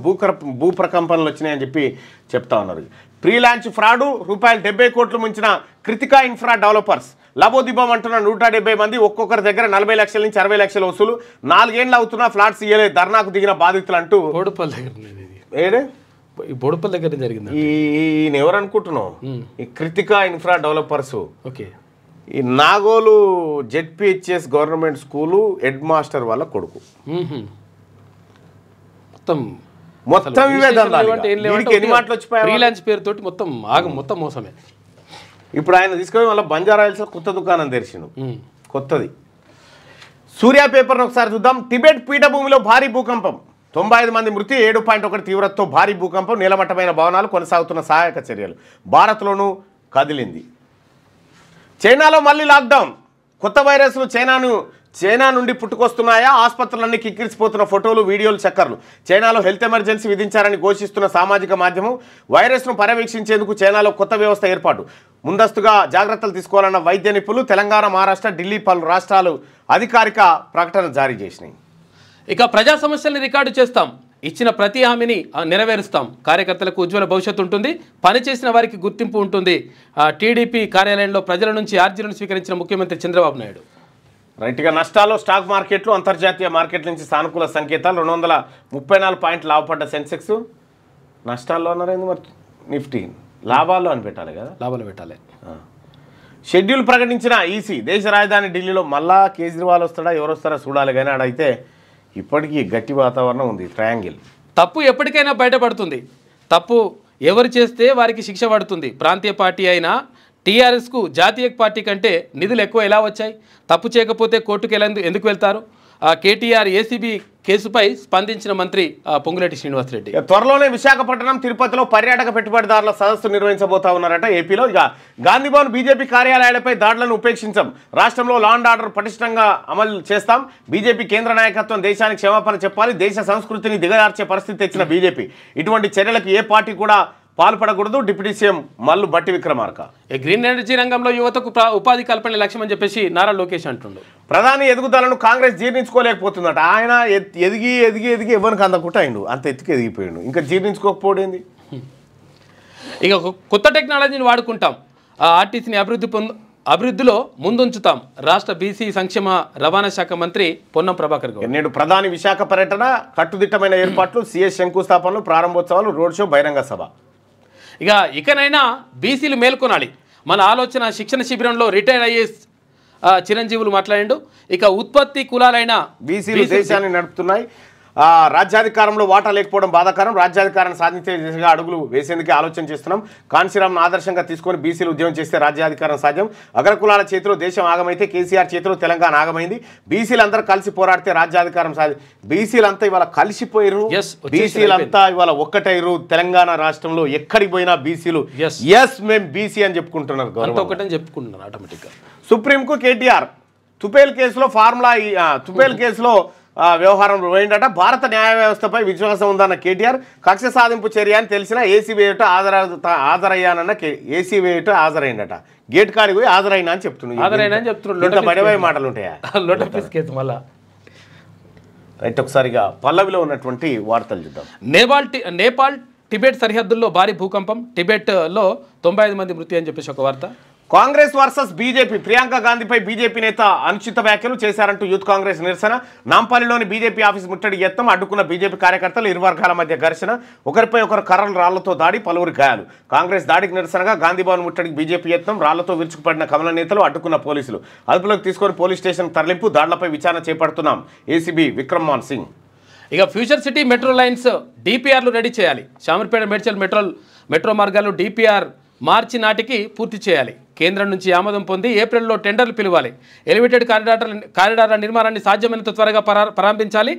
భూప్రకంపనలు వచ్చినాయని చెప్పి చెప్తా ఉన్నారు. ప్రీ లాంచ్ ఫ్రాడు, రూపాయలు 70 కోట్లు ముంచిన కృతికా ఇన్ఫ్రా డెవలపర్స్. లబోదిబం అంటున్న 170 మంది, ఒక్కొక్కరి దగ్గర 40 లక్షల నుంచి 60 లక్షల వసూలు. 4 ఏళ్ళు అవుతున్నా ఫ్లాట్స్ ఇయ్యలేదు, ధర్నాకు దిగిన బాధితులు అంటూ. బోడుపల్లి దగ్గర జరిగింది. ఈయన ఎవరు అనుకుంటున్నావు? ఈ కృతికా ఇన్ఫ్రా డెవలపర్స్. ఓకే. ఈ Nagole ZPHS government school head master వాళ్ళ కొడుకు. మొత్తం ఇవే ఎన్ని మాటలు వచ్చిపోయాయి పేరుతోటి మొత్తం మోసమే. ఇప్పుడు ఆయన తీసుకొని వాళ్ళ బంజారాయిల్స్ కొత్త దుకాణం తెరిచిండు, కొత్తది. సూర్య పేపర్ను ఒకసారి చూద్దాం. టిబెట్ పీఠభూమిలో భారీ భూకంపం, 95 మంది మృతి, 7.1 తీవ్రతతో భారీ భూకంపం, నీలమట్టమైన భవనాలు, కొనసాగుతున్న సహాయక చర్యలు. భారత్లోనూ కదిలింది. చైనాలో మళ్ళీ లాక్డౌన్, కొత్త వైరస్లు చైనా నుండి పుట్టుకొస్తున్నాయా? ఆసుపత్రులన్నీ కిక్కిరిసిపోతున్న ఫోటోలు, వీడియోలు, చక్కర్లు. చైనాలో హెల్త్ ఎమర్జెన్సీ విధించారని ఘోషిస్తున్న సామాజిక మాధ్యమం. వైరస్ను పర్యవేక్షించేందుకు చైనాలో కొత్త వ్యవస్థ ఏర్పాటు, ముందస్తుగా జాగ్రత్తలు తీసుకోవాలన్న వైద్య నిపుణులు. తెలంగాణ, మహారాష్ట్ర, ఢిల్లీ పలు రాష్ట్రాలు అధికారిక ప్రకటన జారీ చేసినాయి. ఇక ప్రజా సమస్యల్ని రికార్డు చేస్తాం, ఇచ్చిన ప్రతి హామీని నెరవేరుస్తాం, కార్యకర్తలకు ఉజ్వల భవిష్యత్తు ఉంటుంది, పనిచేసిన వారికి గుర్తింపు ఉంటుంది. టీడీపీ కార్యాలయంలో ప్రజల నుంచి ఆర్జీలను స్వీకరించిన ముఖ్యమంత్రి చంద్రబాబు నాయుడు. రైట్గా నష్టాలు స్టాక్ మార్కెట్లు, అంతర్జాతీయ మార్కెట్ల నుంచి సానుకూల సంకేతాలు. 234 పాయింట్లు లాభపడ్డ సెన్సెక్స్. నష్టాల్లో అన్నారేంది మరి? నిఫ్టీ లాభాల్లో అని పెట్టాలి కదా, లాభాలు పెట్టాలి. షెడ్యూల్ ప్రకటించిన ఈసీ, దేశ రాజధాని ఢిల్లీలో మళ్ళా కేజ్రీవాల్ వస్తాడా ఎవరు వస్తారా చూడాలి, కానీ ఆడైతే ఇప్పటికీ గట్టి వాతావరణం ఉంది. ట్రయాంగిల్. తప్పు ఎప్పటికైనా బయటపడుతుంది, తప్పు ఎవరు చేస్తే వారికి శిక్ష పడుతుంది. ప్రాంతీయ పార్టీ అయినా టీఆర్ఎస్కు జాతీయ పార్టీ కంటే నిధులు ఎక్కువ ఎలా వచ్చాయి? తప్పు చేయకపోతే కోర్టుకు ఎందుకు వెళ్తారు? కేటీఆర్ ఏసీబీ కేసుపై స్పందించిన మంత్రి పొంగులేటి శ్రీనివాసరెడ్డి. త్వరలోనే విశాఖపట్నం, తిరుపతిలో పర్యాటక పెట్టుబడిదారుల సదస్సు నిర్వహించబోతా ఉన్నారట ఏపీలో. ఇక గాంధీభవన్, బీజేపీ కార్యాలయాలపై దాడులను ఉపేక్షించాం, రాష్ట్రంలో లా అండ్ ఆర్డర్ పటిష్టంగా అమలు చేస్తాం, బీజేపీ కేంద్ర నాయకత్వం దేశానికి క్షమాపణ చెప్పాలి, దేశ సంస్కృతిని దిగజార్చే పరిస్థితి తెచ్చిన బీజేపీ ఇటువంటి చర్యలకు ఏ పార్టీ కూడా పాల్పడకూడదు. Deputy CM Mallu Bhatti Vikramarka. Green energy రంగంలో యువతకు ఉపాధి కల్పన లక్ష్యం అని చెప్పేసి నారా లోకేష్ అంటుండు. ప్రధాని ఎదుగుదలను కాంగ్రెస్ జీర్ణించుకోలేకపోతుందట. ఆయన ఎదిగి ఎదిగి ఎదిగి ఎవరికి అందకుండా అయిండు, అంత ఎత్తుకి ఎదిగిపోయిండు, ఇంకా జీర్ణించుకోకపోయింది. ఇక కొత్త టెక్నాలజీని వాడుకుంటాం, ఆర్టీసీని అభివృద్ధిలో ముందుంచుతాం, రాష్ట్ర బీసీ సంక్షేమ రవాణా శాఖ మంత్రి పొన్నం ప్రభాకర్ గౌడ్. నేడు ప్రధాని విశాఖ పర్యటన, కట్టుదిట్టమైన ఏర్పాట్లు, సీఎస్ శంకుస్థాపనలు, ప్రారంభోత్సవాలు, రోడ్ షో, బహిరంగ సభ. ఇకనైనా బీసీలు మేల్కొనాలి, మన ఆలోచన. శిక్షణ శిబిరంలో రిటైర్డ్ ఐఏఎస్ చిరంజీవులు మాట్లాడిండు. ఇక ఉత్పత్తి కులాలైన బీసీలు దేశాన్ని నడుపుతున్నాయి, రాజ్యాధికారంలో వాటా లేకపోవడం బాధాకరం. రాజ్యాధికారాన్ని సాధించే దిశగా అడుగులు వేసేందుకే ఆలోచన చేస్తున్నాం. కాన్సీరామ్ను ఆదర్శంగా తీసుకొని బీసీలు ఉద్యమం చేస్తే రాజ్యాధికారం సాధ్యం. అగ్రకులాల చేతిలో దేశం ఆగమైతే కేసీఆర్ చేతిలో తెలంగాణ ఆగమైంది. బీసీలందరూ కలిసి పోరాడితే రాజ్యాధికారం బీసీలంతా ఇవాళ కలిసిపోయారు. బీసీలంతా ఇవాళ ఒక్కటైరు. తెలంగాణ రాష్ట్రంలో ఎక్కడికి పోయినా బీసీలు మేము బీసీ అని చెప్పుకుంటున్నారు. ఆటోమేటిక్గా సుప్రీంకు కేటీఆర్ తుపేల్ కేసులో వ్యవహారం పోయిందట. భారత న్యాయ వ్యవస్థపై విశ్వాసం ఉందన్న కేటీఆర్ కక్ష సాధింపు చర్య అని తెలిసినా ఏసీబీ హాజరైందట. గేట్ కాడికి పోయి హాజరైనా అని చెప్తున్నాడు. బడివై మాటలు ఉంటాయా? రైట్, ఒకసారిగా పల్లవిలో ఉన్నటువంటి వార్తలు చూద్దాం. నేపాల్ టిబెట్ సరిహద్దుల్లో భారీ భూకంపం, టిబెట్లో 95 మంది మృతి అని చెప్పేసి ఒక వార్త. కాంగ్రెస్ వర్సెస్ బీజేపీ. ప్రియాంక గాంధీపై బీజేపీ నేత అనుచిత వ్యాఖ్యలు చేశారంటూ యూత్ కాంగ్రెస్ నిరసన. నాంపల్లిలోని బీజేపీ ఆఫీస్ ముట్టడి యత్నం, అడ్డుకున్న బీజేపీ కార్యకర్తలు. ఇరు వర్గాల మధ్య ఘర్షణ, ఒకరిపై ఒకరు కర్రలు రాళ్లతో దాడి, పలువురు గాయాలు. కాంగ్రెస్ దాడికి నిరసనగా గాంధీభవన్ ముట్టడికి బీజేపీ యత్నం, రాళ్లతో విరుచుకుపడిన కమల నేతలు, అడ్డుకున్న పోలీసులు. అదుపులోకి తీసుకొని పోలీస్ స్టేషన్ తరలింపు, దాడులపై విచారణ చేపడుతున్నాం ఏసీబీ విక్రమ్మాన్ సింగ్. ఇక ఫ్యూచర్ సిటీ మెట్రో లైన్స్ డిపిఆర్లు రెడీ చేయాలి. శామర్పేట మేడ్చల్ మెట్రో మార్గాలు డిపిఆర్ మార్చి నాటికి పూర్తి చేయాలి. కేంద్రం నుంచి ఆమోదం పొంది ఏప్రిల్లో టెండర్లు పిలవాలి. ఎలివేటెడ్ కారిడార్ల నిర్మాణాన్ని సాధ్యమైనంత త్వరగా ప్రారంభించాలి.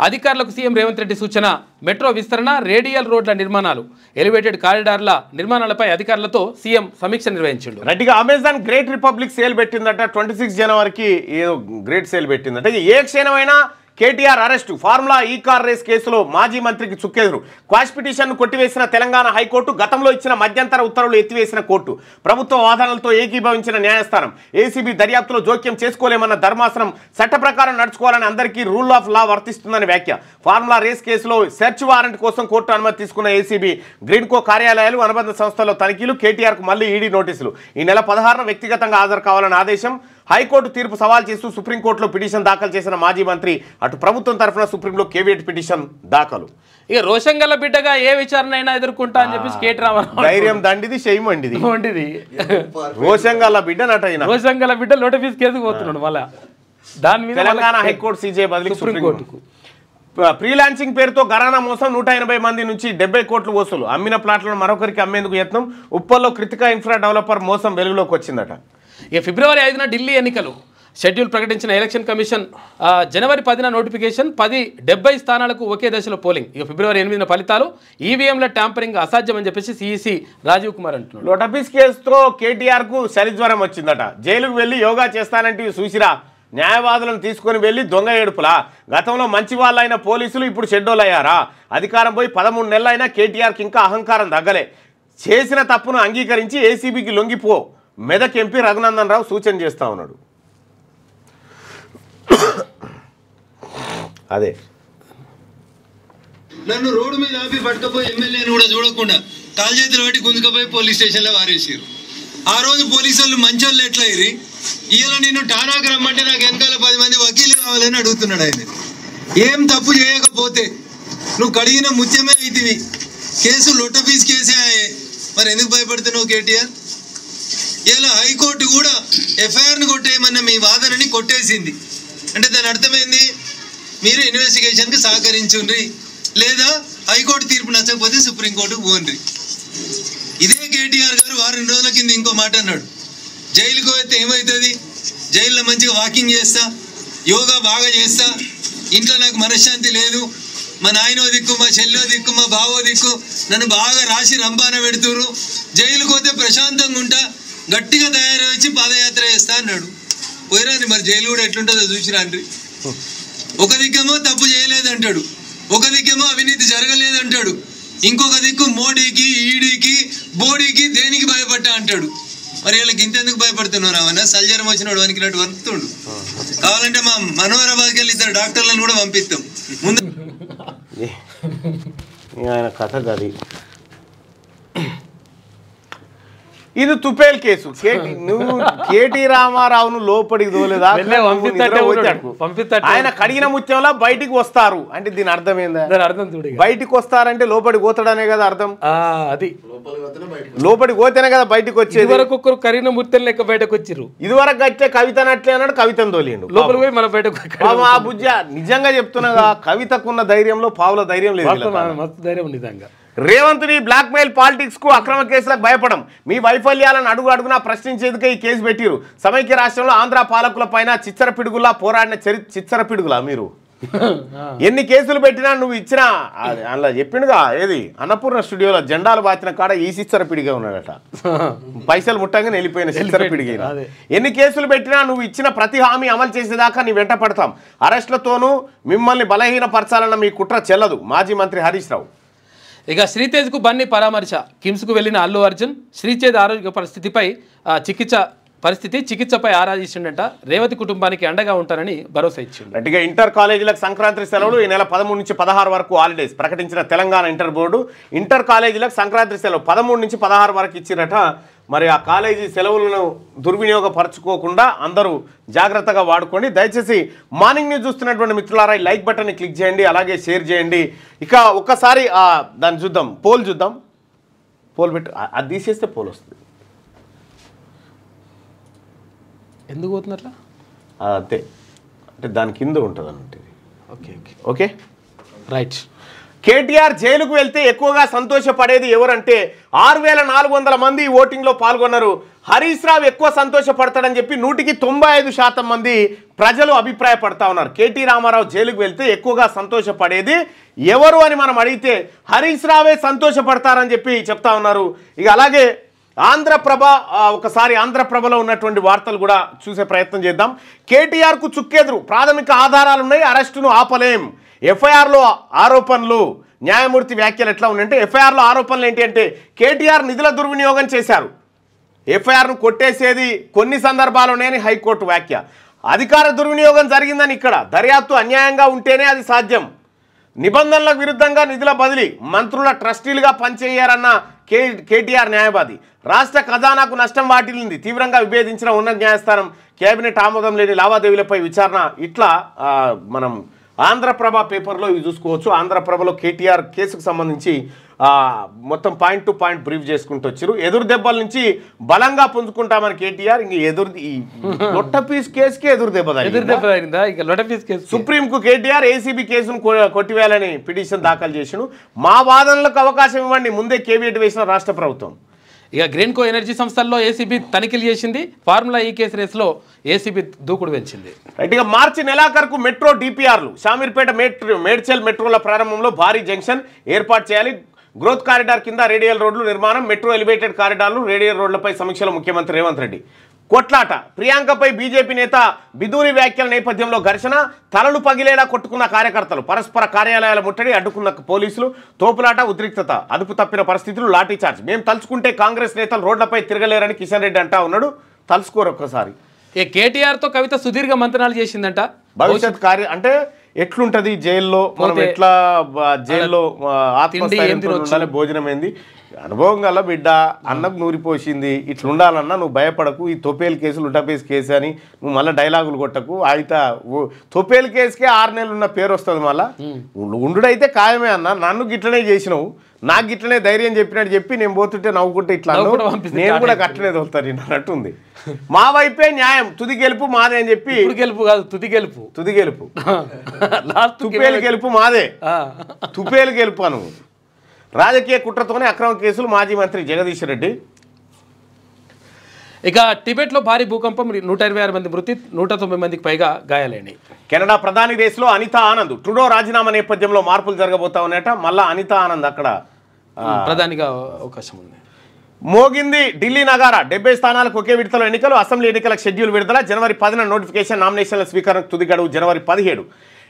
అధికారులకు సీఎం రేవంత్ రెడ్డి సూచన. మెట్రో విస్తరణ, రేడియల్ రోడ్ల నిర్మాణాలు, ఎలివేటెడ్ కారిడార్ల నిర్మాణాలపై అధికారులతో సీఎం సమీక్ష నిర్వహించాడు. రెడ్డిగా అమెజాన్ గ్రేట్ రిపబ్లిక్ సేల్ పెట్టిందట. 26 జనవరికి ఏదో గ్రేట్ సేల్ పెట్టిందట. ఏ క్షణమైనా కేటీఆర్ అరెస్టు. ఫార్ములా ఈ కార్ రేస్ కేసులో మాజీ మంత్రికి చుక్కెదురు. క్వాష్ పిటిషన్ను కొట్టివేసిన తెలంగాణ హైకోర్టు, గతంలో ఇచ్చిన మధ్యంతర ఉత్తర్వులు ఎత్తివేసిన కోర్టు, ప్రభుత్వ వాదనలతో ఏకీభవించిన న్యాయస్థానం, ఏసీబీ దర్యాప్తులో జోక్యం చేసుకోలేమన్న ధర్మాసనం, చట్ట ప్రకారం నడుచుకోవాలని అందరికీ రూల్ ఆఫ్ లా వర్తిస్తుందని వ్యాఖ్య. ఫార్ములా రేస్ కేసులో సెర్చ్ వారెంట్ కోసం కోర్టు అనుమతి తీసుకున్న ఏసీబీ, గ్రీన్కో కార్యాలయాలు, అనుబంధ సంస్థల్లో తనిఖీలు, కేటీఆర్కు మళ్లీ ఈడీ నోటీసులు. ఈ నెల 16న వ్యక్తిగతంగా హాజరు కావాలని ఆదేశం. హైకోర్టు తీర్పు సవాల్ చేస్తూ సుప్రీంకోర్టులో పిటిషన్ దాఖలు చేసిన మాజీ మంత్రి, అటు ప్రభుత్వం తరఫున సుప్రీంలో కేవియట్ పిటిషన్ దాఖలు. ఇక రోషంగల బిడ్డగా ఏ విచారణ అయినా ఎదుర్కొంటా అని చెప్పేసి కేటీ రామారావు ధైర్యం దండిది, చేయమండిది. రోషంగల బిడ్డ నటైన రోషంగల బిడ్డ లోటఫీస్ కేసుకు పోతున్నాడు. మళ్ళా దాని మీద తెలంగాణ హైకోర్టు సీజే బదిలీ సుప్రీంకోర్టుకు. ఫ్రీలాన్సింగ్ పేరుతో ఘరానా మోసం, 180 మంది నుంచి 70 కోట్లు వసూలు. అమ్మిన ప్లాట్లను మరొకరికి అమ్మేందుకు యత్నం. ఉప్పల్లో కృతికా ఇన్ఫ్రా డెవలపర్ మోసం వెలుగులోకి వచ్చిందట. ఇక ఫిబ్రవరి 5న ఢిల్లీ ఎన్నికలు షెడ్యూల్ ప్రకటించిన ఎలక్షన్ కమిషన్. జనవరి 10న నోటిఫికేషన్. 70 స్థానాలకు ఒకే దశలో పోలింగ్. ఇక ఫిబ్రవరి 8న ఫలితాలు. ఈవీఎంల ట్యాంపరింగ్ అసాధ్యం అని చెప్పేసి సిఈసి రాజీవ్ కుమార్ అంటున్నాడు. లోటఫీస్ కేసుతో కేటీఆర్కు శనిజ్వరం వచ్చిందట. జైలుకు వెళ్ళి యోగా చేస్తానంటే చూసిరా, న్యాయవాదులను తీసుకొని వెళ్ళి దొంగ ఏడుపులా. గతంలో మంచి వాళ్ళైన పోలీసులు ఇప్పుడు షెడ్యూల్ అయ్యారా? అధికారం పోయి 13 నెలలైనా కేటీఆర్కి ఇంకా అహంకారం తగ్గలే. చేసిన తప్పును అంగీకరించి ఏసీబీకి లొంగిపో, మెదక్ ఎంపీ రఘునందన్ రావు సూచన చేస్తా ఉన్నాడు. అదే నన్ను రోడ్డు మీద ఆపి పట్టుకపోయి ఎమ్మెల్యేని కూడా చూడకుండా కాలు చేతులు పెట్టి గుంజుకపోయి పోలీస్ స్టేషన్లో వారేసారు. ఆ రోజు పోలీసు వాళ్ళు మంచోళ్ళు ఎట్లా అయ్యి ఇవాళ నేను ఠానాకు రమ్మంటే నాకు వెనకాల 10 మంది వకీలు కావాలని అడుగుతున్నాడు. ఆయన ఏం తప్పు చేయకపోతే నువ్వు కడిగిన ముత్యమే అవుతుంది. కేసు లొట్టఫీస్ కేసే అయ్యే, మరి ఎందుకు భయపడుతున్నావు కేటీఆర్? ఇలా హైకోర్టు కూడా ఎఫ్ఐఆర్ని కొట్టేయమన్న మీ వాదనని కొట్టేసింది. అంటే దాని అర్థమైంది, మీరు ఇన్వెస్టిగేషన్కి సహకరించుండ్రి, లేదా హైకోర్టు తీర్పు నచ్చకపోతే సుప్రీంకోర్టుకు పోండ్రి. ఇదే కేటీఆర్ గారు వారం రోజుల కింద ఇంకో మాట అన్నాడు. జైలుకు పోతే ఏమవుతుంది, జైల్లో మంచిగా వాకింగ్ చేస్తా, యోగా బాగా చేస్తా, ఇంట్లో నాకు మనశ్శాంతి లేదు, మా నాయనో దిక్కు, మా చెల్లో దిక్కు, మా బావో దిక్కు నన్ను బాగా రాసి రంపాన పెడుతురు, జైలుకు పోతే ప్రశాంతంగా ఉంటా, గట్టిగా తయారు వచ్చి పాదయాత్ర చేస్తా అన్నాడు. పోయిరాని మరి జైలు కూడా ఎట్లుంటుందో చూసిరాండ్రి. ఒక దిక్కేమో తప్పు చేయలేదంటాడు, ఒక దిక్కేమో అవినీతి జరగలేదంటాడు, ఇంకొక దిక్కు మోడీకి, ఈడీకి, బోడీకి దేనికి భయపడ్డా అంటాడు. మరి వీళ్ళకి ఇంతెందుకు భయపడుతున్నారు? అవన్నా సల్జరం వచ్చినాడు వనికినట్టు వరుకుతుండు. కావాలంటే మా మనోహరాబాద్కి వెళ్ళి ఇద్దరు డాక్టర్లను కూడా పంపిస్తాం. ముందు ఆయన కథ గది. ఇది తుపేల్ కేసు. నువ్వు కేటీ రామారావును లోపలికి తోలేదా? ఆయన కడిగిన ముత్యంలా బయటికి వస్తారు అంటే దీని అర్థం ఏందా? అర్థం బయటికి వస్తారంటే లోపలికి పోతాడనే కదా అర్థం. అది లోపలికి పోతేనే కదా బయటకు వచ్చేది. వరకు ఒక్కరు కరిగిన ముత్యం లెక్క బయటకు వచ్చిర్రు. ఇదివరకు అయితే కవితనట్లే అన్నాడు, కవితను తోలిండు లోపలికి పోయి మన బయటకు. ఆ బుజ్జ నిజంగా చెప్తున్నా కవితకున్న ధైర్యంలో పావుల ధైర్యం లేదు. మస్తు ధైర్యం నిజంగా. రేవంత్ ని బ్లాక్ మెయిల్ పాలిటిక్స్ కు అక్రమ కేసులకు భయపడం, మీ వైఫల్యాలను అడుగు అడుగునా ప్రశ్నించేందుకే ఈ కేసు పెట్టిరు. సమైక్య రాష్ట్రంలో ఆంధ్ర పాలకుల పైన చిచ్చర పిడుగులా పోరాడిన చిచ్చర పిడుగులా మీరు ఎన్ని కేసులు పెట్టినా నువ్వు ఇచ్చిన అలా చెప్పిండుగా ఏది అన్నపూర్ణ స్టూడియోలో జెండాలు బాచిన కాడ ఈ చిచ్చర పిడిగా ఉన్నాడట. పైసలు ముట్టంగా వెళ్ళిపోయిన చిచ్చర పిడిగా. ఎన్ని కేసులు పెట్టినా నువ్వు ఇచ్చిన ప్రతి హామీ అమలు చేసేదాకా నీ వెంట పడతాం. అరెస్టులతోనూ మిమ్మల్ని బలహీనపరచాలన్న మీ కుట్ర చెల్లదు. మాజీ మంత్రి హరీష్ రావు. ఇక శ్రీతేజ్కు బన్నీ పరామర్శ. కిమ్స్కు వెళ్లిన అల్లు అర్జున్ శ్రీతేజ్ ఆరోగ్య చికిత్సపై ఆరా చేసిండట. రేవతి కుటుంబానికి అండగా ఉంటారని భరోసా ఇచ్చిండు. గట్టిగా ఇంటర్ కాలేజీలకు సంక్రాంతి సెలవులు. ఈ నెల 13 నుంచి 16 వరకు హాలిడేస్ ప్రకటించిన తెలంగాణ ఇంటర్ బోర్డు. ఇంటర్ కాలేజీలకు సంక్రాంతి సెలవు 13 నుంచి 16 వరకు ఇచ్చిరట. మరి ఆ కాలేజీ సెలవులను దుర్వినియోగపరచుకోకుండా అందరూ జాగ్రత్తగా వాడుకోండి. దయచేసి మార్నింగ్ న్యూస్ చూస్తున్నటువంటి మిత్రులారా లైక్ బటన్ని క్లిక్ చేయండి, అలాగే షేర్ చేయండి. ఇక ఒక్కసారి దాన్ని చూద్దాం, పోల్ చూద్దాం. పోల్ పెట్టు, అది తీసేస్తే పోల్ వస్తుంది. ఎందుకు పోతున్నట్లా? అంతే, అంటే దాని కింద ఉంటుంది అన్నట్టు. Okay okay okay right. KTR జైలుకు వెళ్తే ఎక్కువగా సంతోషపడేది ఎవరంటే 6400 మంది ఓటింగ్లో పాల్గొన్నారు. హరీష్ రావు ఎక్కువ సంతోషపడతాడని చెప్పి 195% మంది ప్రజలు అభిప్రాయపడతా ఉన్నారు. కేటీ రామారావు జైలుకు వెళ్తే ఎక్కువగా సంతోషపడేది ఎవరు అని మనం అడిగితే హరీష్ రావే సంతోషపడతారని చెప్పి చెప్తా ఉన్నారు. ఇక అలాగే ఆంధ్రప్రభ, ఒకసారి ఆంధ్రప్రభలో ఉన్నటువంటి వార్తలు కూడా చూసే ప్రయత్నం చేద్దాం. కేటీఆర్కు చుక్కెదురు, ప్రాథమిక ఆధారాలున్నాయి, అరెస్టును ఆపలేం. ఎఫ్ఐఆర్లో ఆరోపణలు, న్యాయమూర్తి వ్యాఖ్యలు ఎట్లా ఉన్నాయంటే ఎఫ్ఐఆర్లో ఆరోపణలు ఏంటి అంటే కేటీఆర్ నిధుల దుర్వినియోగం చేశారు. ఎఫ్ఐఆర్ను కొట్టేసేది కొన్ని సందర్భాల్లోనే హైకోర్టు వ్యాఖ్య. అధికార దుర్వినియోగం జరిగిందని ఇక్కడ దర్యాప్తు అన్యాయంగా ఉంటేనే అది సాధ్యం. నిబంధనలకు విరుద్ధంగా నిధుల బదిలీ, మంత్రుల ట్రస్టీలుగా పనిచేయారన్న కేటీఆర్ న్యాయవాది. రాష్ట్ర ఖజానాకు నష్టం వాటిల్లింది, తీవ్రంగా విభేదించిన ఉన్నత న్యాయస్థానం. కేబినెట్ ఆమోదం లేని లావాదేవీలపై విచారణ. ఇట్లా మనం ఆంధ్రప్రభ పేపర్లో ఇవి చూసుకోవచ్చు. ఆంధ్రప్రభలో కేటీఆర్ కేసుకు సంబంధించి మొత్తం పాయింట్ టు పాయింట్ బ్రీఫ్ చేసుకుంటూ వచ్చారు. ఎదురు దెబ్బల నుంచి బలంగా పుంజుకుంటామని కేటీఆర్. ఇంక లొట్ట పీస్ కేసుకి ఎదురు దెబ్బ. సుప్రీంకు కేటీఆర్ ఏసీబీ కేసును కొట్టివేయాలని పిటిషన్ దాఖలు చేసిను. మా వాదనలకు అవకాశం ఇవ్వండి, ముందే కేవీఎట్ వేసిన రాష్ట్ర ప్రభుత్వం. ఇక గ్రీన్కో ఎనర్జీ సంస్థల్లో ఏసీబీ తనిఖీలు చేసింది. ఫార్ములా ఈ కేసు రేసులో ఏసీబీ దూకుడు పెంచింది. ఇక మార్చి నెలాఖరుకు మెట్రో డిపిఆర్లు, షామీర్పేట మేడ్చల్ మెట్రోల ప్రారంభంలో భారీ జంక్షన్ ఏర్పాటు చేయాలి. గ్రోత్ కారిడార్ కింద రేడియల్ రోడ్లు నిర్మాణం, మెట్రో ఎలివేటెడ్ కారిడార్లు, రేడియల్ రోడ్లపై సమీక్షలో ముఖ్యమంత్రి రేవంత్ రెడ్డి. కొట్లాట, ప్రియాంకపై బీజేపీ నేత బిదూరి వ్యాఖ్యల నేపథ్యంలో ఘర్షణ, తలలు పగిలేలా కొట్టుకున్న కార్యకర్తలు, పరస్పర కార్యాలయాల ముట్టడి, అడ్డుకున్న పోలీసులు, తోపులాట, ఉద్రిక్తత, అదుపు తప్పిన పరిస్థితులు, లాఠీచార్జ్. మేము తలుచుకుంటే కాంగ్రెస్ నేతలు రోడ్లపై తిరగలేరని కిషన్ రెడ్డి అంటా ఉన్నాడు. తలుచుకోరు ఒక్కసారి. కేటీఆర్తో కవిత సుదీర్ఘ మంత్రాలు చేసిందంట. భవిష్యత్ కార్య అంటే ఎట్లుంటది జైల్లో, మనం ఎట్లా జైల్లో ఆత్మస్థైర్యంతో భోజనం ఏంది, అనుభవం గల బిడ్డ, అన్నకు నూరిపోసింది, ఇట్లా ఉండాలన్నా నువ్వు భయపడకు. ఈ తొపేల్ కేసులు ఉటపేస్ కేసు అని నువ్వు మళ్ళీ డైలాగులు కొట్టకు. అయితే తొపేల్ కేసుకే 6 నెలలు ఉన్న పేరు వస్తుంది. మళ్ళీ ఉండుడైతే ఖాయమే అన్న. నన్ను గిట్లనే చేసినావు, నాకు గిట్లనే ధైర్యం చెప్పినట్టు చెప్పి నేను పోతుంటే నవ్వుకుంటే ఇట్లా నేను కూడా గట్లనే తోలుతాను అన్నట్టుంది. మా వైపే న్యాయం, తుది గెలుపు మాదే అని చెప్పి. గెలుపు కాదు, తుది గెలుపు. తుది గెలుపు, తుపేలు గెలుపు మాదే, తుపేలు గెలుపు అను. రాజకీయ కుట్రతోనే అక్రమ కేసులు, మాజీ మంత్రి జగదీష్ రెడ్డి. ఇక టిబెట్లో భారీ భూకంపం, 126 మంది మృతి, 109 మందికి పైగా గాయాలైనవి. కెనడా ప్రధాని రేసులో అనితా ఆనంద్. ట్రూడో రాజీనామా నేపథ్యంలో మార్పులు జరగబోతా ఉన్నాయట. మళ్ళా అనితా ఆనంద్ అక్కడ ప్రధానిగా అవకాశం ఉంది. మోగింది ఢిల్లీ నగారా. 70 స్థానాలకు ఒకే విడతలో ఎన్నికలు. అసెంబ్లీ ఎన్నికలకు షెడ్యూల్ విడుదల. జనవరి 10న నోటిఫికేషన్. నామినేషన్ల స్వీకరణకు తుది గడువు జనవరి 17.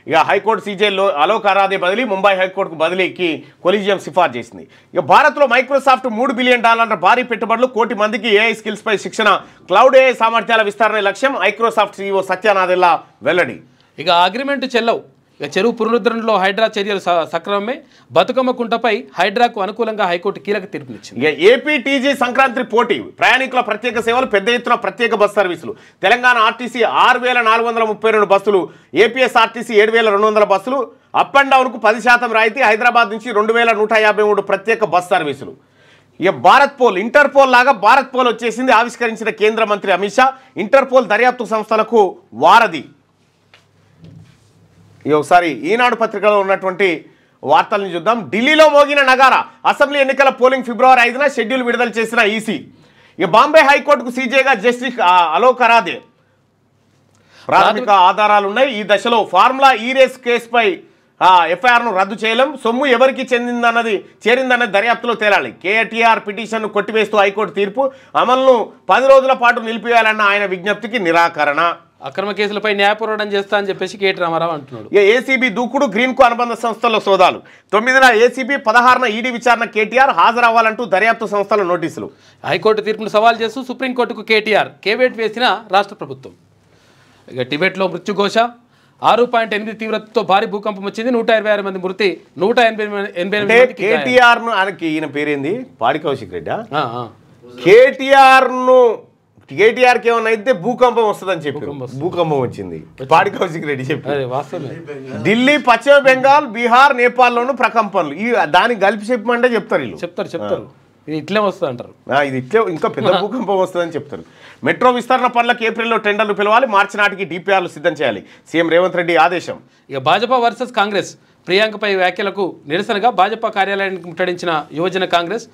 ఇక హైకోర్టు సీజేలో అలోక్ అరాధే బదిలీ, ముంబై హైకోర్టుకు బదిలీకి కొలీజియం సిఫార్సు చేసింది. ఇక భారత్లో మైక్రోసాఫ్ట్ $3 బిలియన్ భారీ పెట్టుబడులు, 1 కోటి మందికి ఏఐ స్కిల్స్పై శిక్షణ, క్లౌడ్ ఏఐ సామర్థ్యాల విస్తరణ లక్ష్యం. మైక్రోసాఫ్ట్ సీఈఓ సత్య నాదెల్లా వెల్లడి. ఇక అగ్రిమెంట్ చెల్లవు. ఇక చెరువు పునరుద్ధరణలో హైడ్రా చర్యలు సక్రమమే, బతుకమ్మ కుంటపై హైడ్రాకు అనుకూలంగా హైకోర్టు కీలక తీర్పునిచ్చింది. ఇక ఏపీటీజీ సంక్రాంతి పోటీ, ప్రయాణికుల ప్రత్యేక సేవలు, పెద్ద ఎత్తున ప్రత్యేక బస్ సర్వీసులు. తెలంగాణ ఆర్టీసీ 6,432 బస్సులు, ఏపీఎస్ఆర్టీసీ 7,200 బస్సులు, అప్ అండ్ డౌన్కు 10% రాయితీ. హైదరాబాద్ నుంచి 2,153 ప్రత్యేక బస్ సర్వీసులు. ఇక భారత్ పోల్, ఇంటర్పోల్ లాగా భారత్ పోల్ వచ్చేసింది. ఆవిష్కరించిన కేంద్ర మంత్రి అమిత్ షా. ఇంటర్పోల్ దర్యాప్తు సంస్థలకు వారధి. ఇక ఒకసారి ఈనాడు పత్రికలో ఉన్నటువంటి వార్తలను చూద్దాం. ఢిల్లీలో మోగిన నగారా, అసెంబ్లీ ఎన్నికల పోలింగ్ ఫిబ్రవరి 5న షెడ్యూల్ విడుదల చేసిన ఈసీ. ఇక బాంబే హైకోర్టుకు సీజేగా జస్టిస్ అలోక్ అరాధే. ప్రాథమిక ఆధారాలు ఉన్నాయి. ఈ దశలో ఫార్ములా ఈ రేస్ కేసుపై ఎఫ్ఐఆర్ను రద్దు చేయలేం, సొమ్ము ఎవరికి చేరిందన్నది దర్యాప్తులో తేలాలి. కేటీఆర్ పిటిషన్ను కొట్టివేస్తూ హైకోర్టు తీర్పు. అమలును 10 రోజుల పాటు నిలిపివేయాలన్న ఆయన విజ్ఞప్తికి నిరాకరణ. అక్రమ కేసులపై న్యాయ పోరాటం చేస్తా అని చెప్పేసి కేటీ రామారావు అంటున్నాడు. ఏసీబీ దూకుడు, గ్రీన్కు అనుబంధ సంస్థల సోదాలు. 9న ఏసీబీ, 16న ఈడీ విచారణ. కేటీఆర్ హాజరవ్వాలంటూ దర్యాప్తు సంస్థల నోటీసులు. హైకోర్టు తీర్పును సవాల్ చేస్తూ సుప్రీంకోర్టుకు కేటీఆర్ కేవేట్ వేసిన రాష్ట్ర ప్రభుత్వం. ఇక టిబెట్లో మృత్యుఘోష, 6.8 తీవ్రతతో భారీ భూకంపం వచ్చింది. 126 మంది మృతి, 188 కేటీఆర్ ను ఈయన పేరేంది, పాడి కౌశిక్ రెడ్డి. కేటీఆర్కి ఏమన్నా అయితే భూకంపం వస్తుందని చెప్పి భూకంపం వచ్చింది. పాడి కౌశిక్ రెడ్డి చెప్పి ఢిల్లీ, పశ్చిమ బెంగాల్, బీహార్, నేపాల్లోనూ ప్రకంపనలు. ఈ దానికి కలిపి చెప్పమంటే చెప్తారు. ఇది ఇట్లే వస్తుంది అంటారు. ఇది ఇట్లే ఇంకా పెద్ద భూకంపం వస్తుందని చెప్తారు. మెట్రో విస్తరణ పనులకు ఏప్రిల్లో టెండర్లు పిలవాలి, మార్చి నాటికి డిపిఆర్లు సిద్ధం చేయాలి. సీఎం రేవంత్ రెడ్డి ఆదేశం. ఇక భాజపా వర్సెస్ కాంగ్రెస్, ప్రియాంకపై వ్యాఖ్యలకు నిరసనగా భాజపా కార్యాలయానికి ముట్టడించిన యువజన కాంగ్రెస్.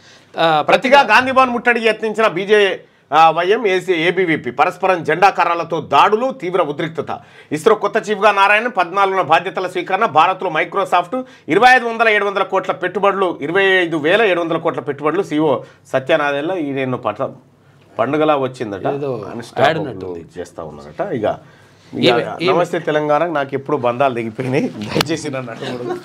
ప్రతిగా గాంధీ భవన్ ముట్టడికి యత్నించిన బీజేవైఎం ఏబీవీపీ. పరస్పరం జెండా కర్రలతో దాడులు, తీవ్ర ఉద్రిక్తత. ఇస్రో కొత్త చీఫ్గా నారాయణన్. 14న బాధ్యతల స్వీకరణ. భారత్లో మైక్రోసాఫ్ట్ 25,700 కోట్ల పెట్టుబడులు, 25,700 కోట్ల పెట్టుబడులు. సిఓ సత్యనారాయణ ఈయన పండుగలా వచ్చిందట, చేస్తా ఉన్నారట. ఇక నమస్తే తెలంగాణ, నాకు ఎప్పుడు బంధాలు దిగిపోయినాయి, దయచేసి నన్ను అడ్డుకోవడం.